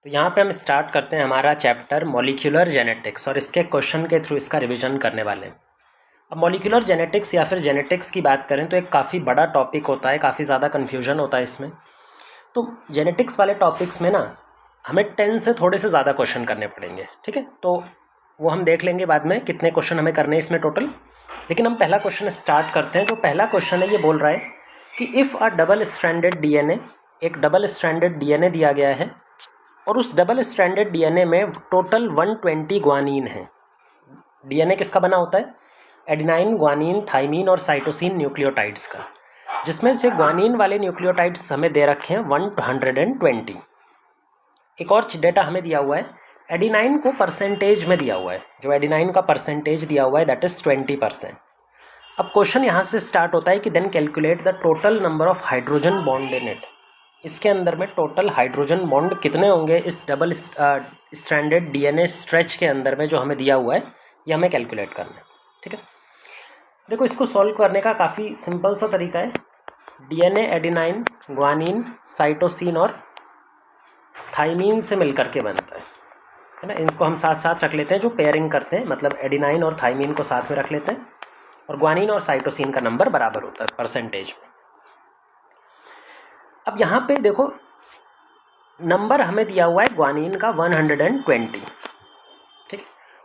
तो यहाँ पे हम स्टार्ट करते हैं हमारा चैप्टर मॉलिक्यूलर जेनेटिक्स और इसके क्वेश्चन के थ्रू इसका रिवीजन करने वाले हैं। अब मॉलिक्यूलर जेनेटिक्स या फिर जेनेटिक्स की बात करें तो एक काफ़ी बड़ा टॉपिक होता है, काफ़ी ज़्यादा कन्फ्यूजन होता है इसमें। तो जेनेटिक्स वाले टॉपिक्स में ना हमें 10 से थोड़े से ज़्यादा क्वेश्चन करने पड़ेंगे, ठीक है। तो वो हम देख लेंगे बाद में कितने क्वेश्चन हमें करने हैं इसमें टोटल। लेकिन हम पहला क्वेश्चन स्टार्ट करते हैं। जो पहला क्वेश्चन है ये बोल रहा है कि if a double stranded DNA, एक डबल स्ट्रैंडेड डीएनए दिया गया है और उस डबल स्ट्रैंडेड डीएनए में टोटल 120 ग्वानीन है। डीएनए किसका बना होता है? एडेनाइन, ग्वानीन, थाइमीन और साइटोसिन न्यूक्लियोटाइड्स का, जिसमें से ग्वानीन वाले न्यूक्लियोटाइड्स हमें दे रखे हैं 120। एक और डेटा हमें दिया हुआ है, एडेनाइन को परसेंटेज में दिया हुआ है। जो एडेनाइन का परसेंटेज दिया हुआ है दैट इज़ 20%। अब क्वेश्चन यहाँ से स्टार्ट होता है कि then calculate the total number of hydrogen bond in it. इसके अंदर में टोटल हाइड्रोजन बॉन्ड कितने होंगे इस डबल स्ट्रैंडेड डीएनए स्ट्रेच के अंदर में जो हमें दिया हुआ है, ये हमें कैलकुलेट करना है, ठीक है। देखो, इसको सॉल्व करने का काफ़ी सिंपल सा तरीका है। डीएनए एडेनाइन, ग्वानीन, साइटोसिन और थाइमीन से मिलकर के बनता है ना। इनको हम साथ साथ रख लेते हैं, जो पेयरिंग करते हैं, मतलब एडेनाइन और थाइमीन को साथ में रख लेते हैं और ग्वानीन और साइटोसिन का नंबर बराबर होता है परसेंटेज में। अब यहाँ पे देखो, नंबर हमें दिया हुआ है ग्वानीन का 120, ठीक है,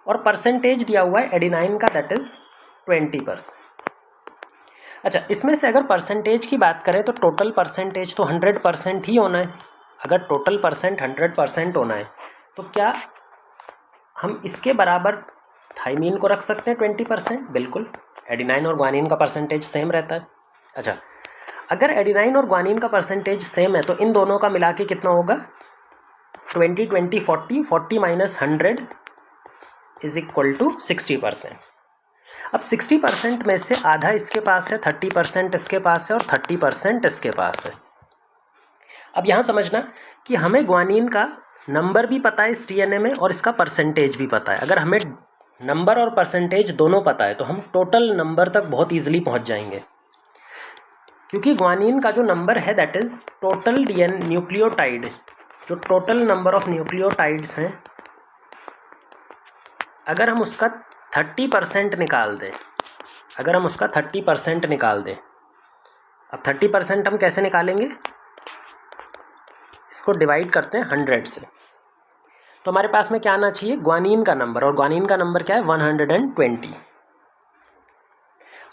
और परसेंटेज दिया हुआ है एडेनाइन का दैट इज 20%। अच्छा, इसमें से अगर परसेंटेज की बात करें तो टोटल परसेंटेज तो 100% ही होना है। अगर टोटल परसेंट 100% होना है तो क्या हम इसके बराबर थाइमीन को रख सकते हैं 20%? बिल्कुल, एडेनाइन और ग्वानीन का परसेंटेज सेम रहता है। अच्छा, अगर एडेनाइन और ग्वानीन का परसेंटेज सेम है तो इन दोनों का मिला के कितना होगा? 20, 20, 40, 40 माइनस 100 इज इक्वल टू 60%। अब 60% में से आधा इसके पास है, 30% इसके पास है और 30% इसके पास है। अब यहाँ समझना कि हमें ग्वानीन का नंबर भी पता है इस डीएनए में और इसका परसेंटेज भी पता है। अगर हमें नंबर और परसेंटेज दोनों पता है तो हम टोटल नंबर तक बहुत ईजिली पहुँच जाएंगे, क्योंकि ग्वानीन का जो नंबर है that is total DNA nucleotide, जो टोटल नंबर ऑफ न्यूक्लियोटाइड्स हैं, अगर हम उसका 30% निकाल दें, अगर हम उसका 30% निकाल दें, अब 30% हम कैसे निकालेंगे? इसको डिवाइड करते हैं 100 से, तो हमारे पास में क्या आना चाहिए? ग्वानीन का नंबर, और ग्वानीन का नंबर क्या है? 120।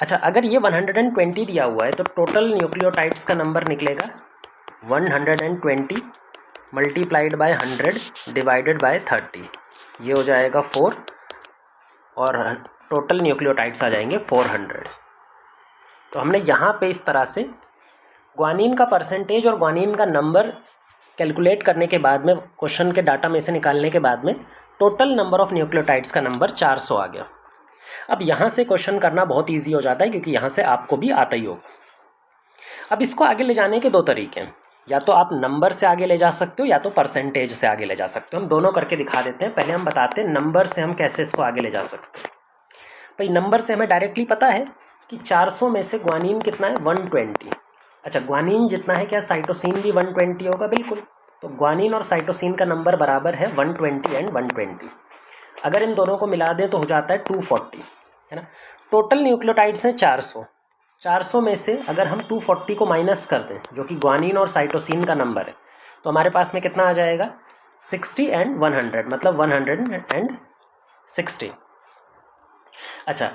अच्छा, अगर ये 120 दिया हुआ है तो टोटल न्यूक्लियोटाइड्स का नंबर निकलेगा 120 मल्टीप्लाइड बाय 100 डिवाइडेड बाय 30, ये हो जाएगा 4 और टोटल न्यूक्लियोटाइड्स आ जाएंगे 400। तो हमने यहाँ पे इस तरह से ग्वानीन का परसेंटेज और ग्वानीन का नंबर कैलकुलेट करने के बाद में, क्वेश्चन के डाटा में से निकालने के बाद में टोटल नंबर ऑफ न्यूक्लियोटाइड्स का नंबर 400 आ गया। अब यहाँ से क्वेश्चन करना बहुत इजी हो जाता है, क्योंकि यहाँ से आपको भी आता ही होगा। अब इसको आगे ले जाने के दो तरीके हैं, या तो आप नंबर से आगे ले जा सकते हो या तो परसेंटेज से आगे ले जा सकते हो। हम दोनों करके दिखा देते हैं। पहले हम बताते हैं नंबर से हम कैसे इसको आगे ले जा सकते हैं। भाई, नंबर से हमें डायरेक्टली पता है कि 400 में से ग्वानीन कितना है? 120। अच्छा, ग्वानीन जितना है क्या साइटोसिन भी 120 होगा? बिल्कुल। तो ग्वानीन और साइटोसिन का नंबर बराबर है 120 एंड 120। अगर इन दोनों को मिला दें तो हो जाता है 240, है ना। टोटल न्यूक्लियोटाइड्स हैं 400। 400 में से अगर हम 240 को माइनस कर दें, जो कि ग्वानीन और साइटोसिन का नंबर है, तो हमारे पास में कितना आ जाएगा? 60 एंड 100, मतलब 160। अच्छा,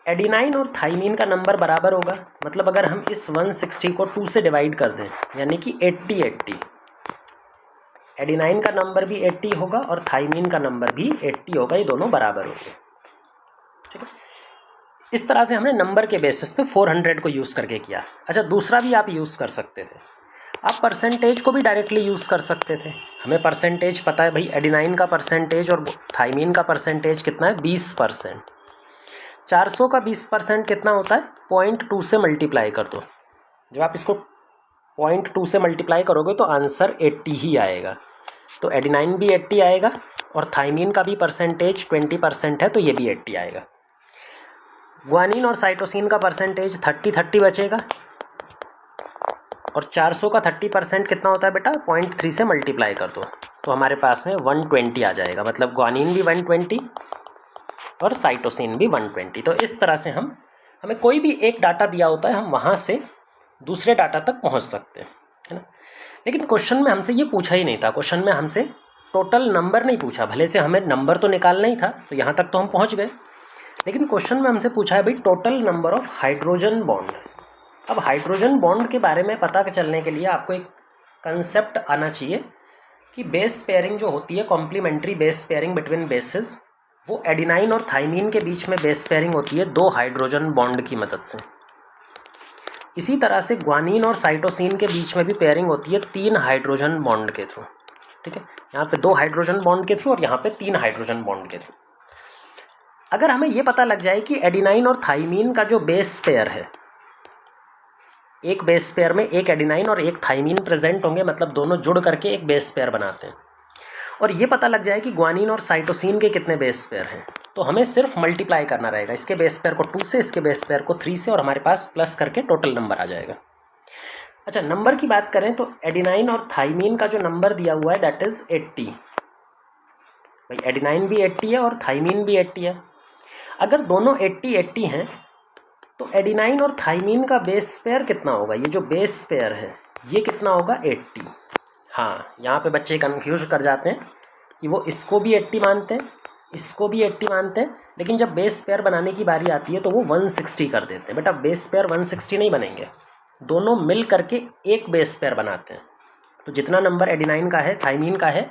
एडेनाइन और थाइमीन का नंबर बराबर होगा, मतलब अगर हम इस 160 को 2 से डिवाइड कर दें, यानी कि 80, एडेनाइन का नंबर भी 80 होगा और थाइमीन का नंबर भी 80 होगा, ये दोनों बराबर होंगे, ठीक है। इस तरह से हमने नंबर के बेसिस पे 400 को यूज़ करके किया। अच्छा, दूसरा भी आप यूज़ कर सकते थे, आप परसेंटेज को भी डायरेक्टली यूज़ कर सकते थे। हमें परसेंटेज पता है भाई, एडेनाइन का परसेंटेज और थाइमीन का परसेंटेज कितना है? 20%। 400 का 20% कितना होता है? 0.2 से मल्टीप्लाई कर दो। जब आप इसको 0.2 से मल्टीप्लाई करोगे तो आंसर 80 ही आएगा। तो एडेनाइन भी 80 आएगा और थाइमीन का भी परसेंटेज 20% है, तो ये भी 80 आएगा। ग्वानीन और साइटोसिन का परसेंटेज 30-30 बचेगा और 400 का 30% कितना होता है बेटा, 0.3 से मल्टीप्लाई कर दो तो हमारे पास में 120 आ जाएगा। मतलब ग्वानिन भी 120 और साइटोसिन भी 120। तो इस तरह से हमें कोई भी एक डाटा दिया होता है, हम वहाँ से दूसरे डाटा तक पहुँच सकते हैं, है ना। लेकिन क्वेश्चन में हमसे ये पूछा ही नहीं था, क्वेश्चन में हमसे टोटल नंबर नहीं पूछा। भले से हमें नंबर तो निकालना ही था, तो यहाँ तक तो हम पहुँच गए, लेकिन क्वेश्चन में हमसे पूछा है भाई total number of hydrogen bond. अब हाइड्रोजन बॉन्ड के बारे में पता चलने के लिए आपको एक कंसेप्ट आना चाहिए कि बेस पेयरिंग जो होती है, complementary base pairing between bases, वो एडिनाइन और थाइमीन के बीच में बेस पेयरिंग होती है 2 हाइड्रोजन बॉन्ड की मदद से। इसी तरह से ग्वानिन और साइटोसिन के बीच में भी पेयरिंग होती है 3 हाइड्रोजन बॉन्ड के थ्रू। ठीक है, यहाँ पे 2 हाइड्रोजन बॉन्ड के थ्रू और यहाँ पे 3 हाइड्रोजन बॉन्ड के थ्रू। अगर हमें ये पता लग जाए कि एडिनाइन और थाइमीन का जो बेस पेयर है, एक बेस पेयर में एक एडिनाइन और एक थाइमीन प्रेजेंट होंगे, मतलब दोनों जुड़ करके एक बेस पेयर बनाते हैं, और ये पता लग जाए कि ग्वानिन और साइटोसिन के कितने बेस पेयर हैं, तो हमें सिर्फ मल्टीप्लाई करना रहेगा, इसके बेस पेयर को 2 से, इसके बेस पेयर को 3 से, और हमारे पास प्लस करके टोटल नंबर आ जाएगा। अच्छा, नंबर की बात करें तो एडिनाइन और थाइमीन का जो नंबर दिया हुआ है दैट इज 80। भाई एडिनाइन भी 80 है और थाइमीन भी 80 है। अगर दोनों 80 हैं तो एडिनाइन और थाइमीन का बेस पेयर कितना होगा, ये जो बेस पेयर है ये कितना होगा, 80। हाँ, यहाँ पे बच्चे कन्फ्यूज कर जाते हैं कि वो इसको भी 80 मानते हैं, इसको भी 80 मानते हैं, लेकिन जब बेस पेयर बनाने की बारी आती है तो वो 160 कर देते हैं। बेटा बेस पेयर 160 नहीं बनेंगे, दोनों मिल करके एक बेस पेयर बनाते हैं। तो जितना नंबर एडिनाइन का है, थाइमीन का है,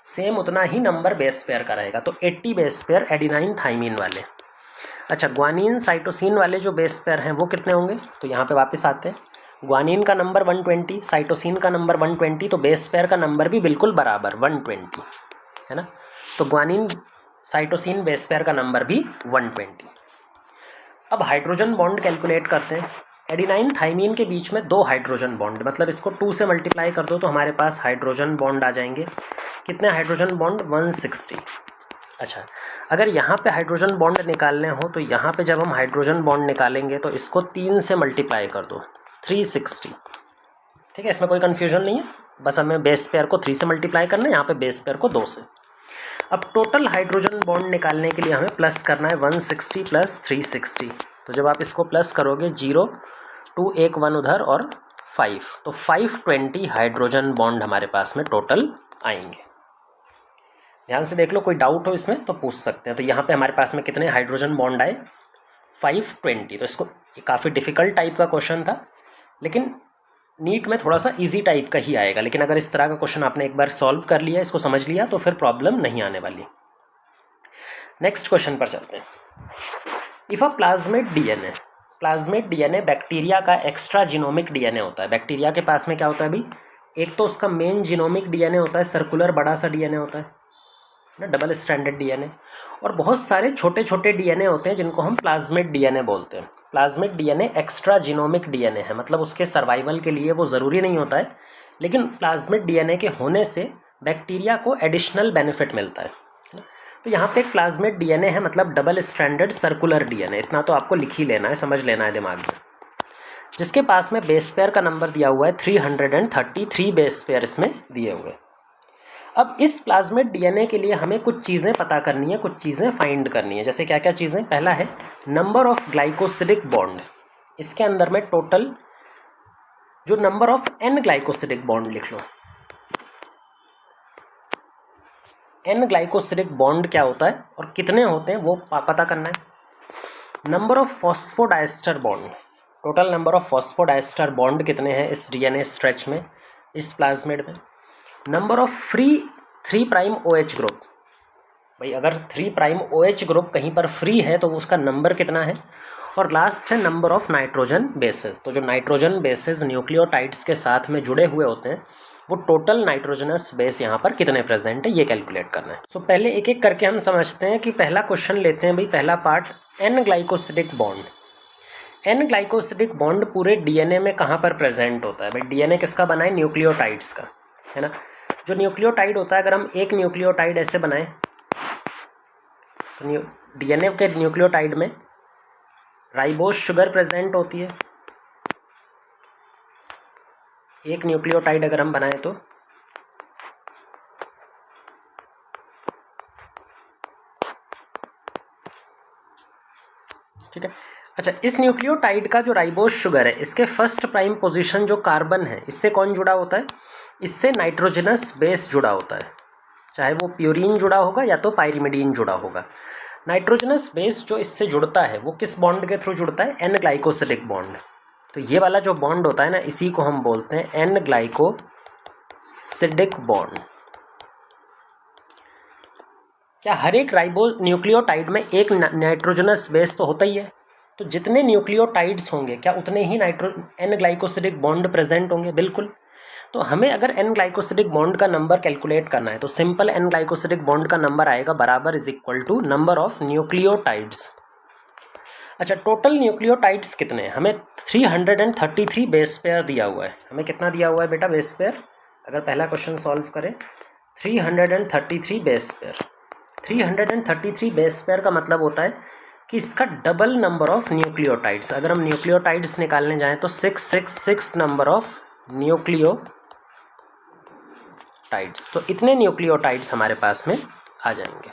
सेम उतना ही नंबर बेस पेयर का रहेगा। तो 80 बेस पेयर एडिनाइन थाइमीन वाले। अच्छा, ग्वानिन साइटोसिन वाले जो बेस पेयर हैं वो कितने होंगे, तो यहाँ पे वापस आते हैं। ग्वानिन का नंबर 120, साइटोसिन का नंबर 120, तो बेस पेयर का नंबर भी बिल्कुल बराबर 120, है ना। तो ग्वानिन साइटोसिन बेस पेयर का नंबर भी 120। अब हाइड्रोजन बॉन्ड कैलकुलेट करते हैं। एडिनाइन थाइमीन के बीच में 2 हाइड्रोजन बॉन्ड, मतलब इसको 2 से मल्टीप्लाई कर दो तो हमारे पास हाइड्रोजन बॉन्ड आ जाएंगे। कितने हाइड्रोजन बॉन्ड, 160। अच्छा, अगर यहाँ पे हाइड्रोजन बॉन्ड निकालने हो तो यहाँ पे जब हम हाइड्रोजन बॉन्ड निकालेंगे तो इसको 3 से मल्टीप्लाई कर दो, 360। ठीक है, इसमें कोई कन्फ्यूजन नहीं है, बस हमें बेस पेयर को 3 से मल्टीप्लाई करना है, यहाँ पे बेस पेयर को 2 से। अब टोटल हाइड्रोजन बॉन्ड निकालने के लिए हमें प्लस करना है 160 प्लस 360। तो जब आप इसको प्लस करोगे 0 2 1 1 उधर और 5, तो 520 हाइड्रोजन बॉन्ड हमारे पास में टोटल आएंगे। ध्यान से देख लो, कोई डाउट हो इसमें तो पूछ सकते हैं। तो यहाँ पे हमारे पास में कितने हाइड्रोजन बॉन्ड आए, 520। तो इसको काफ़ी डिफ़िकल्ट टाइप का क्वेश्चन था, लेकिन नीट में थोड़ा सा इजी टाइप का ही आएगा। लेकिन अगर इस तरह का क्वेश्चन आपने एक बार सॉल्व कर लिया, इसको समझ लिया, तो फिर प्रॉब्लम नहीं आने वाली। नेक्स्ट क्वेश्चन पर चलते हैं। If a plasmid DNA bacteria का एक्स्ट्रा जीनोमिक डीएनए होता है। बैक्टीरिया के पास में क्या होता है भाई, एक तो उसका मेन जीनोमिक डीएनए होता है, सर्कुलर बड़ा सा डीएनए होता है ना, डबल स्ट्रैंडेड डीएनए, और बहुत सारे छोटे छोटे डीएनए होते हैं जिनको हम प्लाज्मिड डीएनए बोलते हैं। Plasmid DNA extra genomic DNA है, मतलब उसके सर्वाइवल के लिए वो ज़रूरी नहीं होता है, लेकिन प्लाज्मिड डीएनए के होने से बैक्टीरिया को एडिशनल बेनिफिट मिलता है ना। तो यहाँ पे एक प्लाज्मिड डीएनए है, मतलब डबल स्ट्रैंडेड सर्कुलर डीएनए, इतना तो आपको लिख ही लेना है, समझ लेना है दिमाग में, जिसके पास में बेस पेयर का नंबर दिया हुआ है 333 बेस पेयर इसमें दिए हुए। अब इस प्लाज्मिड डीएनए के लिए हमें कुछ चीज़ें पता करनी है, कुछ चीज़ें फाइंड करनी है। जैसे क्या क्या चीज़ें, पहला है नंबर ऑफ ग्लाइकोसिडिक बॉन्ड। इसके अंदर में टोटल जो number of n glycosidic bond लिख लो। n ग्लाइकोसिडिक बॉन्ड क्या होता है और कितने होते हैं वो पता करना है। Number of phosphodiester bond, total number of phosphodiester bond कितने हैं इस डीएनए स्ट्रेच में, इस प्लाज्मिड में। Number of free 3' OH group, भाई अगर 3' OH ग्रुप कहीं पर फ्री है तो उसका नंबर कितना है। और लास्ट है नंबर ऑफ नाइट्रोजन बेसेस, तो जो नाइट्रोजन बेसेस न्यूक्लियोटाइड्स के साथ में जुड़े हुए होते हैं वो टोटल नाइट्रोजनस बेस यहाँ पर कितने प्रेजेंट है ये कैलकुलेट करना है। सो पहले एक एक करके हम समझते हैं कि पहला क्वेश्चन लेते हैं भाई, पहला part n glycosidic bond. n glycosidic bond पूरे डीएनए में कहाँ पर प्रेजेंट होता है भाई, डीएनए किसका बना है, न्यूक्लियोटाइड्स का, है ना। जो न्यूक्लियोटाइड होता है, अगर हम एक न्यूक्लियोटाइड ऐसे बनाएं तो डीएनए के न्यूक्लियोटाइड में राइबोस शुगर प्रेजेंट होती है, एक न्यूक्लियोटाइड अगर हम बनाएं तो ठीक है। अच्छा, इस न्यूक्लियोटाइड का जो राइबोज शुगर है, इसके फर्स्ट प्राइम पोजीशन जो कार्बन है, इससे कौन जुड़ा होता है? इससे नाइट्रोजनस बेस जुड़ा होता है, चाहे वो प्यूरीन जुड़ा होगा या तो पायरिमिडीन जुड़ा होगा। नाइट्रोजनस बेस जो इससे जुड़ता है वो किस बॉन्ड के थ्रू जुड़ता है? N glycosidic bond. तो ये वाला जो बॉन्ड होता है ना, इसी को हम बोलते हैं एन ग्लाइकोसिडिक बॉन्ड। क्या हर एक राइबो न्यूक्लियोटाइड में एक नाइट्रोजनस बेस तो होता ही है? तो जितने न्यूक्लियोटाइड्स होंगे क्या उतने ही एन ग्लाइकोसिडिक बॉन्ड प्रेजेंट होंगे? बिल्कुल। तो हमें अगर एन ग्लाइकोसिडिक बॉन्ड का नंबर कैलकुलेट करना है तो सिंपल एन ग्लाइकोसिडिक बॉन्ड का नंबर आएगा बराबर is equal to number of nucleotides. अच्छा, टोटल न्यूक्लियोटाइड्स कितने हैं? हमें 333 बेस पेयर दिया हुआ है। हमें कितना दिया हुआ है बेटा बेस पेयर? अगर पहला क्वेश्चन सॉल्व करें, 333 बेस पेयर। 333 बेस पेयर का मतलब होता है कि इसका डबल नंबर ऑफ न्यूक्लियोटाइड्स। अगर हम न्यूक्लियोटाइड्स निकालने जाएं तो 666 नंबर ऑफ न्यूक्लियोटाइड्स। तो इतने न्यूक्लियोटाइड्स हमारे पास में आ जाएंगे।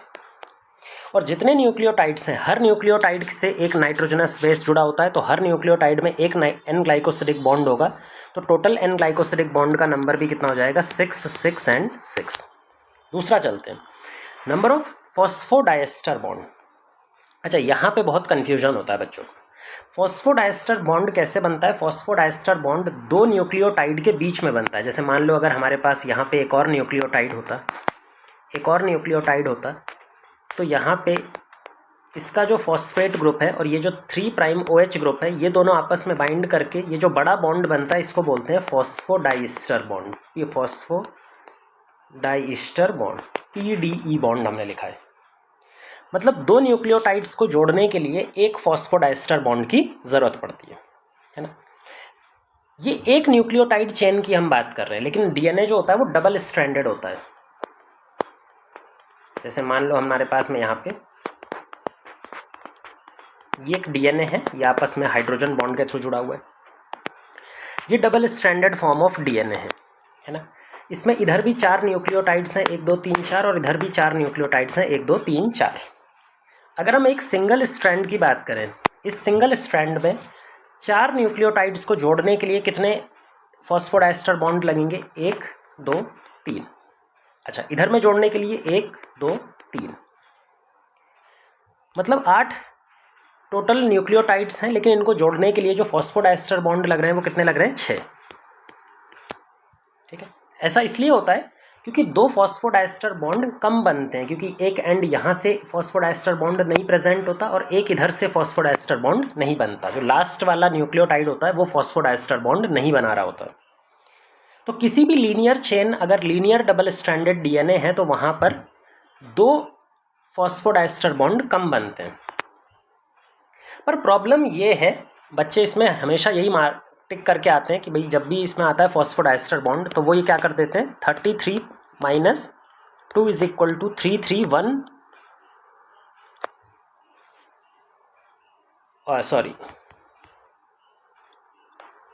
और जितने न्यूक्लियोटाइड्स हैं, हर न्यूक्लियोटाइड से एक नाइट्रोजनस बेस जुड़ा होता है, तो हर न्यूक्लियोटाइड में एक एन ग्लाइकोसिडिक बॉन्ड होगा। तो टोटल एन ग्लाइकोसिडिक बॉन्ड का नंबर भी कितना हो जाएगा? 6, 6 एंड 6। दूसरा चलते हैं, नंबर ऑफ फॉस्फोडाइएस्टर बॉन्ड। अच्छा, यहाँ पे बहुत कन्फ्यूजन होता है बच्चों को। फॉस्फोडाइएस्टर बॉन्ड कैसे बनता है? फॉस्फोडाइएस्टर बॉन्ड दो न्यूक्लियोटाइड के बीच में बनता है। जैसे मान लो अगर हमारे पास यहाँ पे एक और न्यूक्लियोटाइड होता, तो यहाँ पे इसका जो फॉस्फेट ग्रुप है और ये जो 3' OH ग्रुप है, ये दोनों आपस में बाइंड करके ये जो बड़ा बॉन्ड बनता है, इसको बोलते हैं फॉस्फोडाइएस्टर बॉन्ड। ये फॉस्फोडाइएस्टर बॉन्ड, PDE बॉन्ड हमने लिखा है। मतलब दो न्यूक्लियोटाइड्स को जोड़ने के लिए एक फॉस्फोडाइएस्टर बॉन्ड की जरूरत पड़ती है ना। ये एक न्यूक्लियोटाइड चेन की हम बात कर रहे हैं, लेकिन डीएनए जो होता है वो डबल स्ट्रैंडेड होता है। जैसे मान लो हमारे पास में यहाँ पे ये एक डीएनए है, ये आपस में हाइड्रोजन बॉन्ड के थ्रू जुड़ा हुआ है। ये double stranded form of DNA है ना। इसमें इधर भी 4 न्यूक्लियोटाइड्स हैं, 1 2 3 4, और इधर भी 4 न्यूक्लियोटाइड्स हैं, 1 2 3 4। अगर हम एक सिंगल स्ट्रैंड की बात करें, इस सिंगल स्ट्रैंड में 4 न्यूक्लियोटाइड्स को जोड़ने के लिए कितने फॉस्फोडाइएस्टर बॉन्ड लगेंगे? 1 2 3। अच्छा, इधर में जोड़ने के लिए 1 2 3, मतलब 8 टोटल न्यूक्लियोटाइड्स हैं, लेकिन इनको जोड़ने के लिए जो फॉस्फोडाइएस्टर बॉन्ड लग रहे हैं वो कितने लग रहे हैं? 6। ठीक है। ऐसा इसलिए होता है क्योंकि 2 फॉस्फोडाइएस्टर बॉन्ड कम बनते हैं, क्योंकि एक एंड यहाँ से फॉस्फोडाइएस्टर बॉन्ड नहीं प्रेजेंट होता और एक इधर से फॉस्फोडाइएस्टर बॉन्ड नहीं बनता। जो लास्ट वाला न्यूक्लियोटाइड होता है वो फॉस्फोडाइएस्टर बॉन्ड नहीं बना रहा होता। तो किसी भी लीनियर चेन, अगर लीनियर डबल स्ट्रैंडेड डीएनए है तो वहाँ पर 2 फॉस्फोडाइएस्टर बॉन्ड कम बनते हैं। पर प्रॉब्लम ये है, बच्चे इसमें हमेशा यही टिक करके आते हैं कि भाई जब भी इसमें आता है फॉस्फोडाइएस्टर बॉन्ड तो वो ये क्या कर देते हैं, 33 - 2 = 331, सॉरी,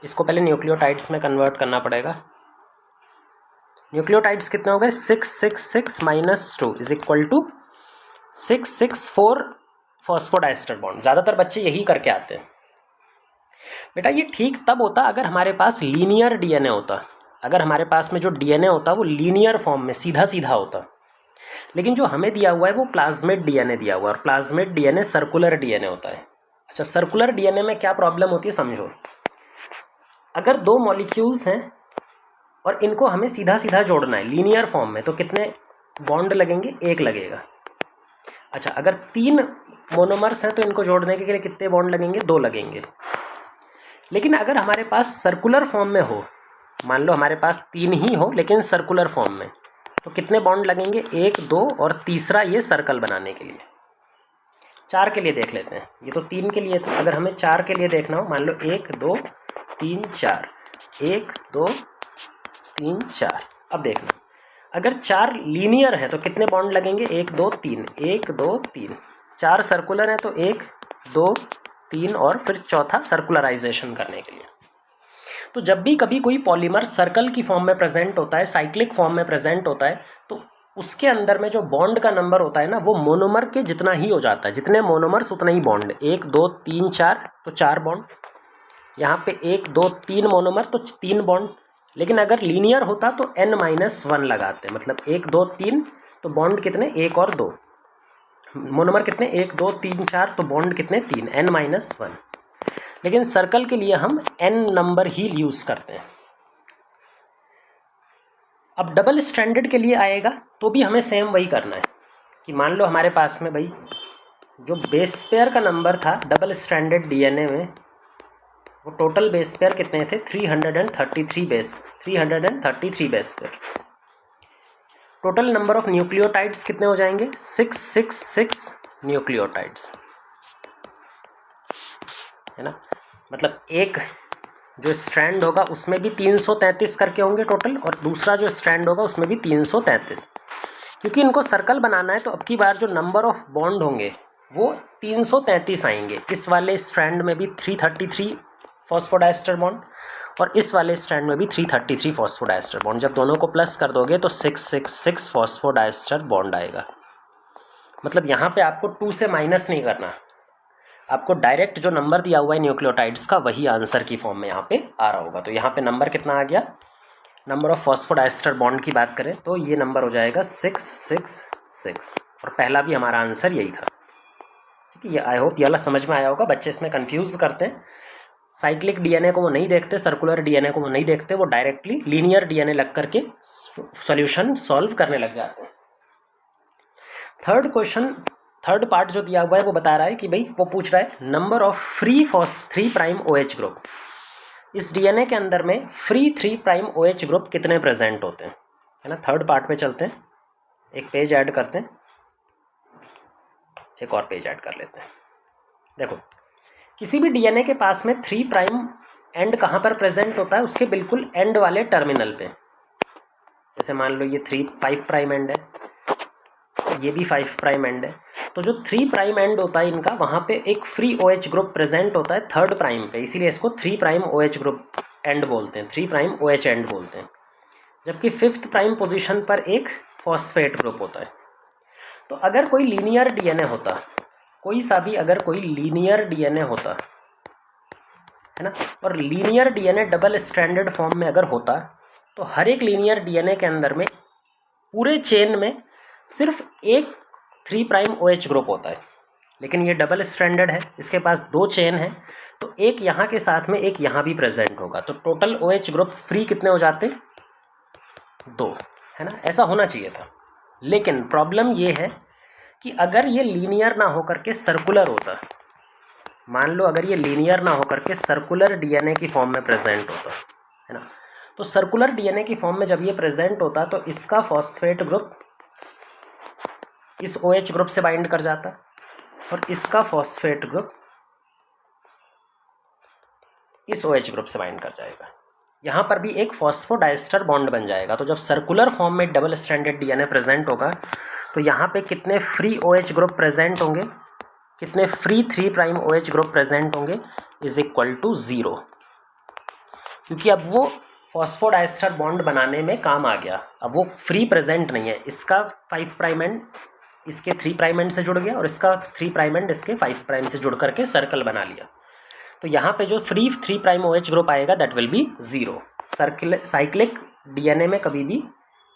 इसको पहले न्यूक्लियोटाइड्स में कन्वर्ट करना पड़ेगा। न्यूक्लियोटाइड्स कितने हो गए? 666 - 2 = 664 फॉस्फोडाइएस्टर बॉन्ड। ज़्यादातर बच्चे यही करके आते हैं। बेटा ये ठीक तब होता अगर हमारे पास लीनियर डीएनए होता, अगर हमारे पास में जो डीएनए होता वो लीनियर फॉर्म में सीधा सीधा होता। लेकिन जो हमें दिया हुआ है वो प्लाज्मिड डीएनए दिया हुआ है, और प्लाज्मिड डीएनए सर्कुलर डीएनए होता है। अच्छा, सर्कुलर डीएनए में क्या प्रॉब्लम होती है समझो। अगर 2 मॉलिक्यूल्स हैं और इनको हमें सीधा सीधा जोड़ना है लीनियर फॉर्म में, तो कितने बॉन्ड लगेंगे? 1 लगेगा। अच्छा, अगर 3 मोनोमर्स हैं तो इनको जोड़ने के लिए कितने बॉन्ड लगेंगे? 2 लगेंगे। लेकिन अगर हमारे पास सर्कुलर फॉर्म में हो, मान लो हमारे पास 3 ही हो लेकिन सर्कुलर फॉर्म में, तो कितने बॉन्ड लगेंगे? 1 2 और तीसरा ये सर्कल बनाने के लिए। 4 के लिए देख लेते हैं, ये तो 3 के लिए था। अगर हमें 4 के लिए देखना हो, मान लो 1 2 3 4, 1 2 3 4। अब देखना, अगर 4 लीनियर है तो कितने बॉन्ड लगेंगे? 1 2 3, 1 2 3। 4 सर्कुलर है तो 1 2 3 और फिर चौथा सर्कुलराइजेशन करने के लिए। तो जब भी कभी कोई पॉलीमर सर्कल की फॉर्म में प्रेजेंट होता है, साइक्लिक फॉर्म में प्रेजेंट होता है, तो उसके अंदर में जो बॉन्ड का नंबर होता है ना, वो मोनोमर के जितना ही हो जाता है। जितने मोनोमर्स उतना ही बॉन्ड। 1 2 3 4, तो 4 बॉन्ड। यहाँ पे 1 2 3 मोनोमर, तो 3 बॉन्ड। लेकिन अगर लीनियर होता तो n-1 लगाते, मतलब 1 2 3, तो बॉन्ड कितने, 1 और 2। मोनोमर कितने, 1 2 3 4, तो बॉन्ड कितने, 3, n-1। लेकिन सर्कल के लिए हम n नंबर ही यूज़ करते हैं। अब डबल स्ट्रैंडेड के लिए आएगा तो भी हमें सेम वही करना है कि मान लो हमारे पास में भाई जो बेस पेयर का नंबर था डबल स्ट्रैंडेड डीएनए में, वो टोटल बेस पेयर कितने थे, 333 base pair. Total number of nucleotides कितने हो जाएंगे, 666 न्यूक्लियोटाइड्स, है ना। मतलब एक जो स्ट्रैंड होगा उसमें भी 333 करके होंगे टोटल, और दूसरा जो स्ट्रैंड होगा उसमें भी 333। क्योंकि इनको सर्कल बनाना है तो अब की बार जो नंबर ऑफ बॉन्ड होंगे वो 333 आएंगे। इस वाले स्ट्रैंड में भी 333 फॉस्फोडाइस्टर बॉन्ड, और इस वाले स्ट्रैंड में भी 333 फॉस्फोडाइस्टर बॉन्ड। जब दोनों को प्लस कर दोगे तो 666 फॉस्फोडाइस्टर बॉन्ड आएगा। मतलब यहाँ पे आपको 2 से माइनस नहीं करना, आपको डायरेक्ट जो नंबर दिया हुआ है न्यूक्लियोटाइड्स का वही आंसर की फॉर्म में यहाँ पे आ रहा होगा। तो यहाँ पे नंबर कितना आ गया, नंबर ऑफ फॉस्फोडाइस्टर बॉन्ड की बात करें तो ये नंबर हो जाएगा 666, और पहला भी हमारा आंसर यही था। ठीक है, ये आई होप ये वाला समझ में आया होगा। बच्चे इसमें कंफ्यूज करते हैं, साइक्लिक डीएनए को वो नहीं देखते, सर्कुलर डीएनए को वो नहीं देखते, वो डायरेक्टली लीनियर डीएनए लग करके सॉल्यूशन सॉल्व करने लग जाते हैं। थर्ड पार्ट जो दिया हुआ है वो बता रहा है कि भाई वो पूछ रहा है number of free 3' OH group. इस डीएनए के अंदर में फ्री 3' OH ग्रुप कितने प्रेजेंट होते हैं, है ना। थर्ड पार्ट पे चलते हैं, एक पेज ऐड करते हैं, एक और पेज ऐड कर लेते हैं। देखो, किसी भी डीएनए के पास में 3' एंड कहाँ पर प्रेजेंट होता है, उसके बिल्कुल एंड वाले टर्मिनल पे। जैसे मान लो ये 5' एंड है, ये भी 5' एंड है, तो जो 3' एंड होता है इनका, वहाँ पे एक फ्री OH ग्रुप प्रेजेंट होता है 3' पे, इसीलिए इसको 3' OH ग्रुप एंड बोलते हैं, 3' OH एंड बोलते हैं। जबकि 5th' पोजीशन पर एक फॉस्फेट ग्रुप होता है। तो अगर कोई लीनियर डीएनए होता, कोई सा भी अगर कोई लीनियर डीएनए होता, है ना, और linear DNA double stranded form में अगर होता, तो हर एक लीनियर डीएनए के अंदर में पूरे चेन में सिर्फ एक 3' OH ग्रुप होता है। लेकिन ये डबल स्ट्रैंडेड है, इसके पास 2 चेन है, तो एक यहाँ के साथ में एक यहाँ भी प्रेजेंट होगा, तो टोटल OH ग्रुप फ्री कितने हो जाते, 2, है ना। ऐसा होना चाहिए था। लेकिन प्रॉब्लम ये है कि अगर ये लीनियर ना होकर के सर्कुलर होता, मान लो अगर ये लीनियर ना होकर के सर्कुलर डीएनए की फॉर्म में प्रेजेंट होता, है ना, तो सर्कुलर डीएनए की फॉर्म में जब ये प्रेजेंट होता तो इसका फॉस्फेट ग्रुप इस OH ग्रुप से बाइंड कर जाता, और इसका फॉस्फेट ग्रुप इस OH ग्रुप से बाइंड कर जाएगा। यहाँ पर भी एक फॉस्फोडाइस्टर बॉन्ड बन जाएगा। तो जब सर्कुलर फॉर्म में डबल स्ट्रैंडेड डीएनए प्रेजेंट होगा, तो यहाँ पे कितने फ्री OH ग्रुप प्रेजेंट होंगे, कितने फ्री 3' OH ग्रुप प्रेजेंट होंगे, इज इक्वल टू 0। क्योंकि अब वो फॉस्फोडाइस्टर बॉन्ड बनाने में काम आ गया, अब वो फ्री प्रेजेंट नहीं है। इसका 5' एंड इसके 3' एंड से जुड़ गया, और इसका 3' एंड इसके 5' से जुड़ करके सर्कल बना लिया। तो यहाँ पे जो फ्री 3' OH ग्रुप आएगा that will be 0। Cyclic DNA में कभी भी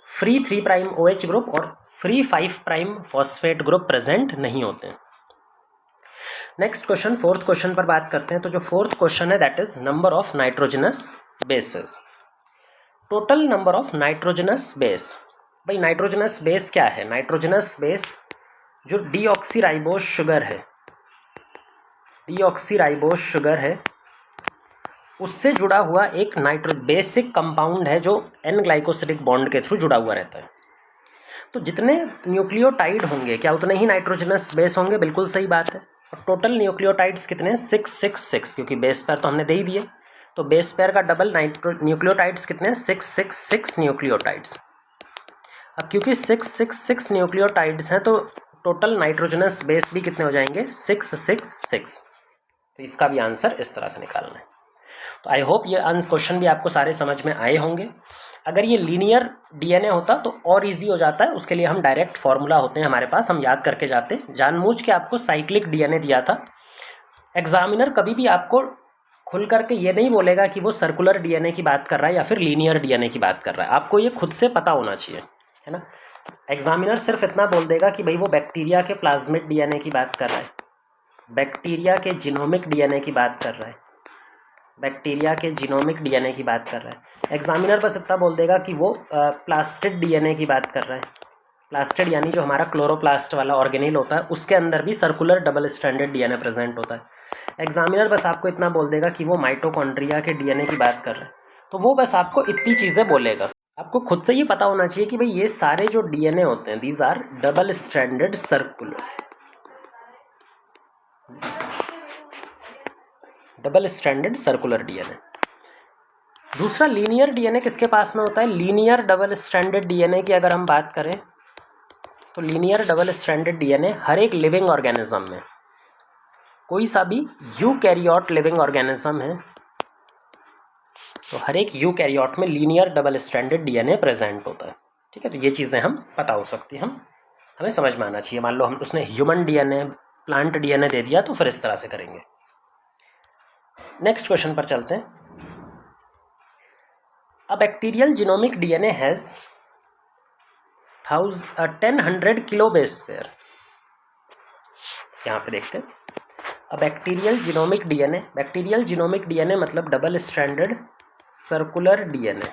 फ्री 3' OH ग्रुप और फ्री 5' फॉस्फेट ग्रुप प्रेजेंट नहीं होते हैं। नेक्स्ट क्वेश्चन, 4th क्वेश्चन पर बात करते हैं। तो जो 4th क्वेश्चन है that is number of nitrogenous bases. Total number of nitrogenous base. भाई नाइट्रोजनस बेस क्या है, नाइट्रोजनस बेस जो डीऑक्सीराइबोस शुगर है, डीऑक्सीराइबोस शुगर है, उससे जुड़ा हुआ एक बेसिक कंपाउंड है जो N ग्लाइकोसिडिक बॉन्ड के थ्रू जुड़ा हुआ रहता है। तो जितने न्यूक्लियोटाइड होंगे क्या उतने ही नाइट्रोजनस बेस होंगे, बिल्कुल सही बात है। और टोटल न्यूक्लियोटाइड्स कितने, 666, क्योंकि बेस पेयर तो हमने दे ही दिए, तो बेस पेयर का डबल न्यूक्लियोटाइड्स कितने, 666 न्यूक्लियोटाइड्स। अब क्योंकि 666 न्यूक्लियोटाइड्स हैं तो टोटल नाइट्रोजनस बेस भी कितने हो जाएंगे, 666। तो इसका भी आंसर इस तरह से निकालना है। तो आई होप ये क्वेश्चन भी आपको सारे समझ में आए होंगे। अगर ये लीनियर डीएनए होता तो और इजी हो जाता है, उसके लिए हम डायरेक्ट फॉर्मूला होते हैं हमारे पास, हम याद करके जाते। जानबूझ के आपको साइक्लिक डीएनए दिया था। एग्जामिनर कभी भी आपको खुल करके ये नहीं बोलेगा कि वो सर्कुलर डीएनए की बात कर रहा है या फिर लीनियर डीएनए की बात कर रहा है, आपको ये खुद से पता होना चाहिए, है ना। एग्जामिनर सिर्फ इतना बोल देगा कि भाई वो बैक्टीरिया के प्लाज्मिड डीएनए की बात कर रहा है, बैक्टीरिया के जीनोमिक डीएनए की बात कर रहा है, बैक्टीरिया के जीनोमिक डीएनए की बात कर रहा है। एग्जामिनर बस इतना बोल देगा कि वो प्लास्टिड डीएनए की बात कर रहा है। प्लास्टिड यानी जो हमारा क्लोरोप्लास्ट वाला ऑर्गेनेल होता है उसके अंदर भी circular double stranded DNA present होता है। एग्जामिनर बस आपको इतना बोल देगा कि वो माइटोकॉन्ड्रिया के डीएनए की बात कर रहा है, तो वो बस आपको इतनी चीज़ें बोलेगा। आपको खुद से ये पता होना चाहिए कि भाई ये सारे जो डीएनए होते हैं these are double stranded circular, double stranded circular DNA. दूसरा लीनियर डीएनए किसके पास में होता है? लीनियर डबल स्ट्रैंडेड डीएनए की अगर हम बात करें तो लीनियर डबल स्ट्रैंडेड डीएनए हर एक लिविंग ऑर्गेनिज्म में, कोई सा भी यूकैरियोट लिविंग ऑर्गेनिज्म है तो हर एक यूकैरियोट में linear double stranded DNA present होता है। ठीक है, तो ये चीज़ें हम पता हो सकती हैं, हमें समझ में आना चाहिए। मान लो हम उसने ह्यूमन डीएनए, प्लांट डीएनए दे दिया तो फिर इस तरह से करेंगे। नेक्स्ट क्वेश्चन पर चलते हैं। A bacterial genomic DNA has 1000 kilo base pair. यहाँ पे देखते हैं bacterial genomic DNA, bacterial genomic DNA मतलब डबल स्ट्रैंडेड सर्कुलर डीएनए,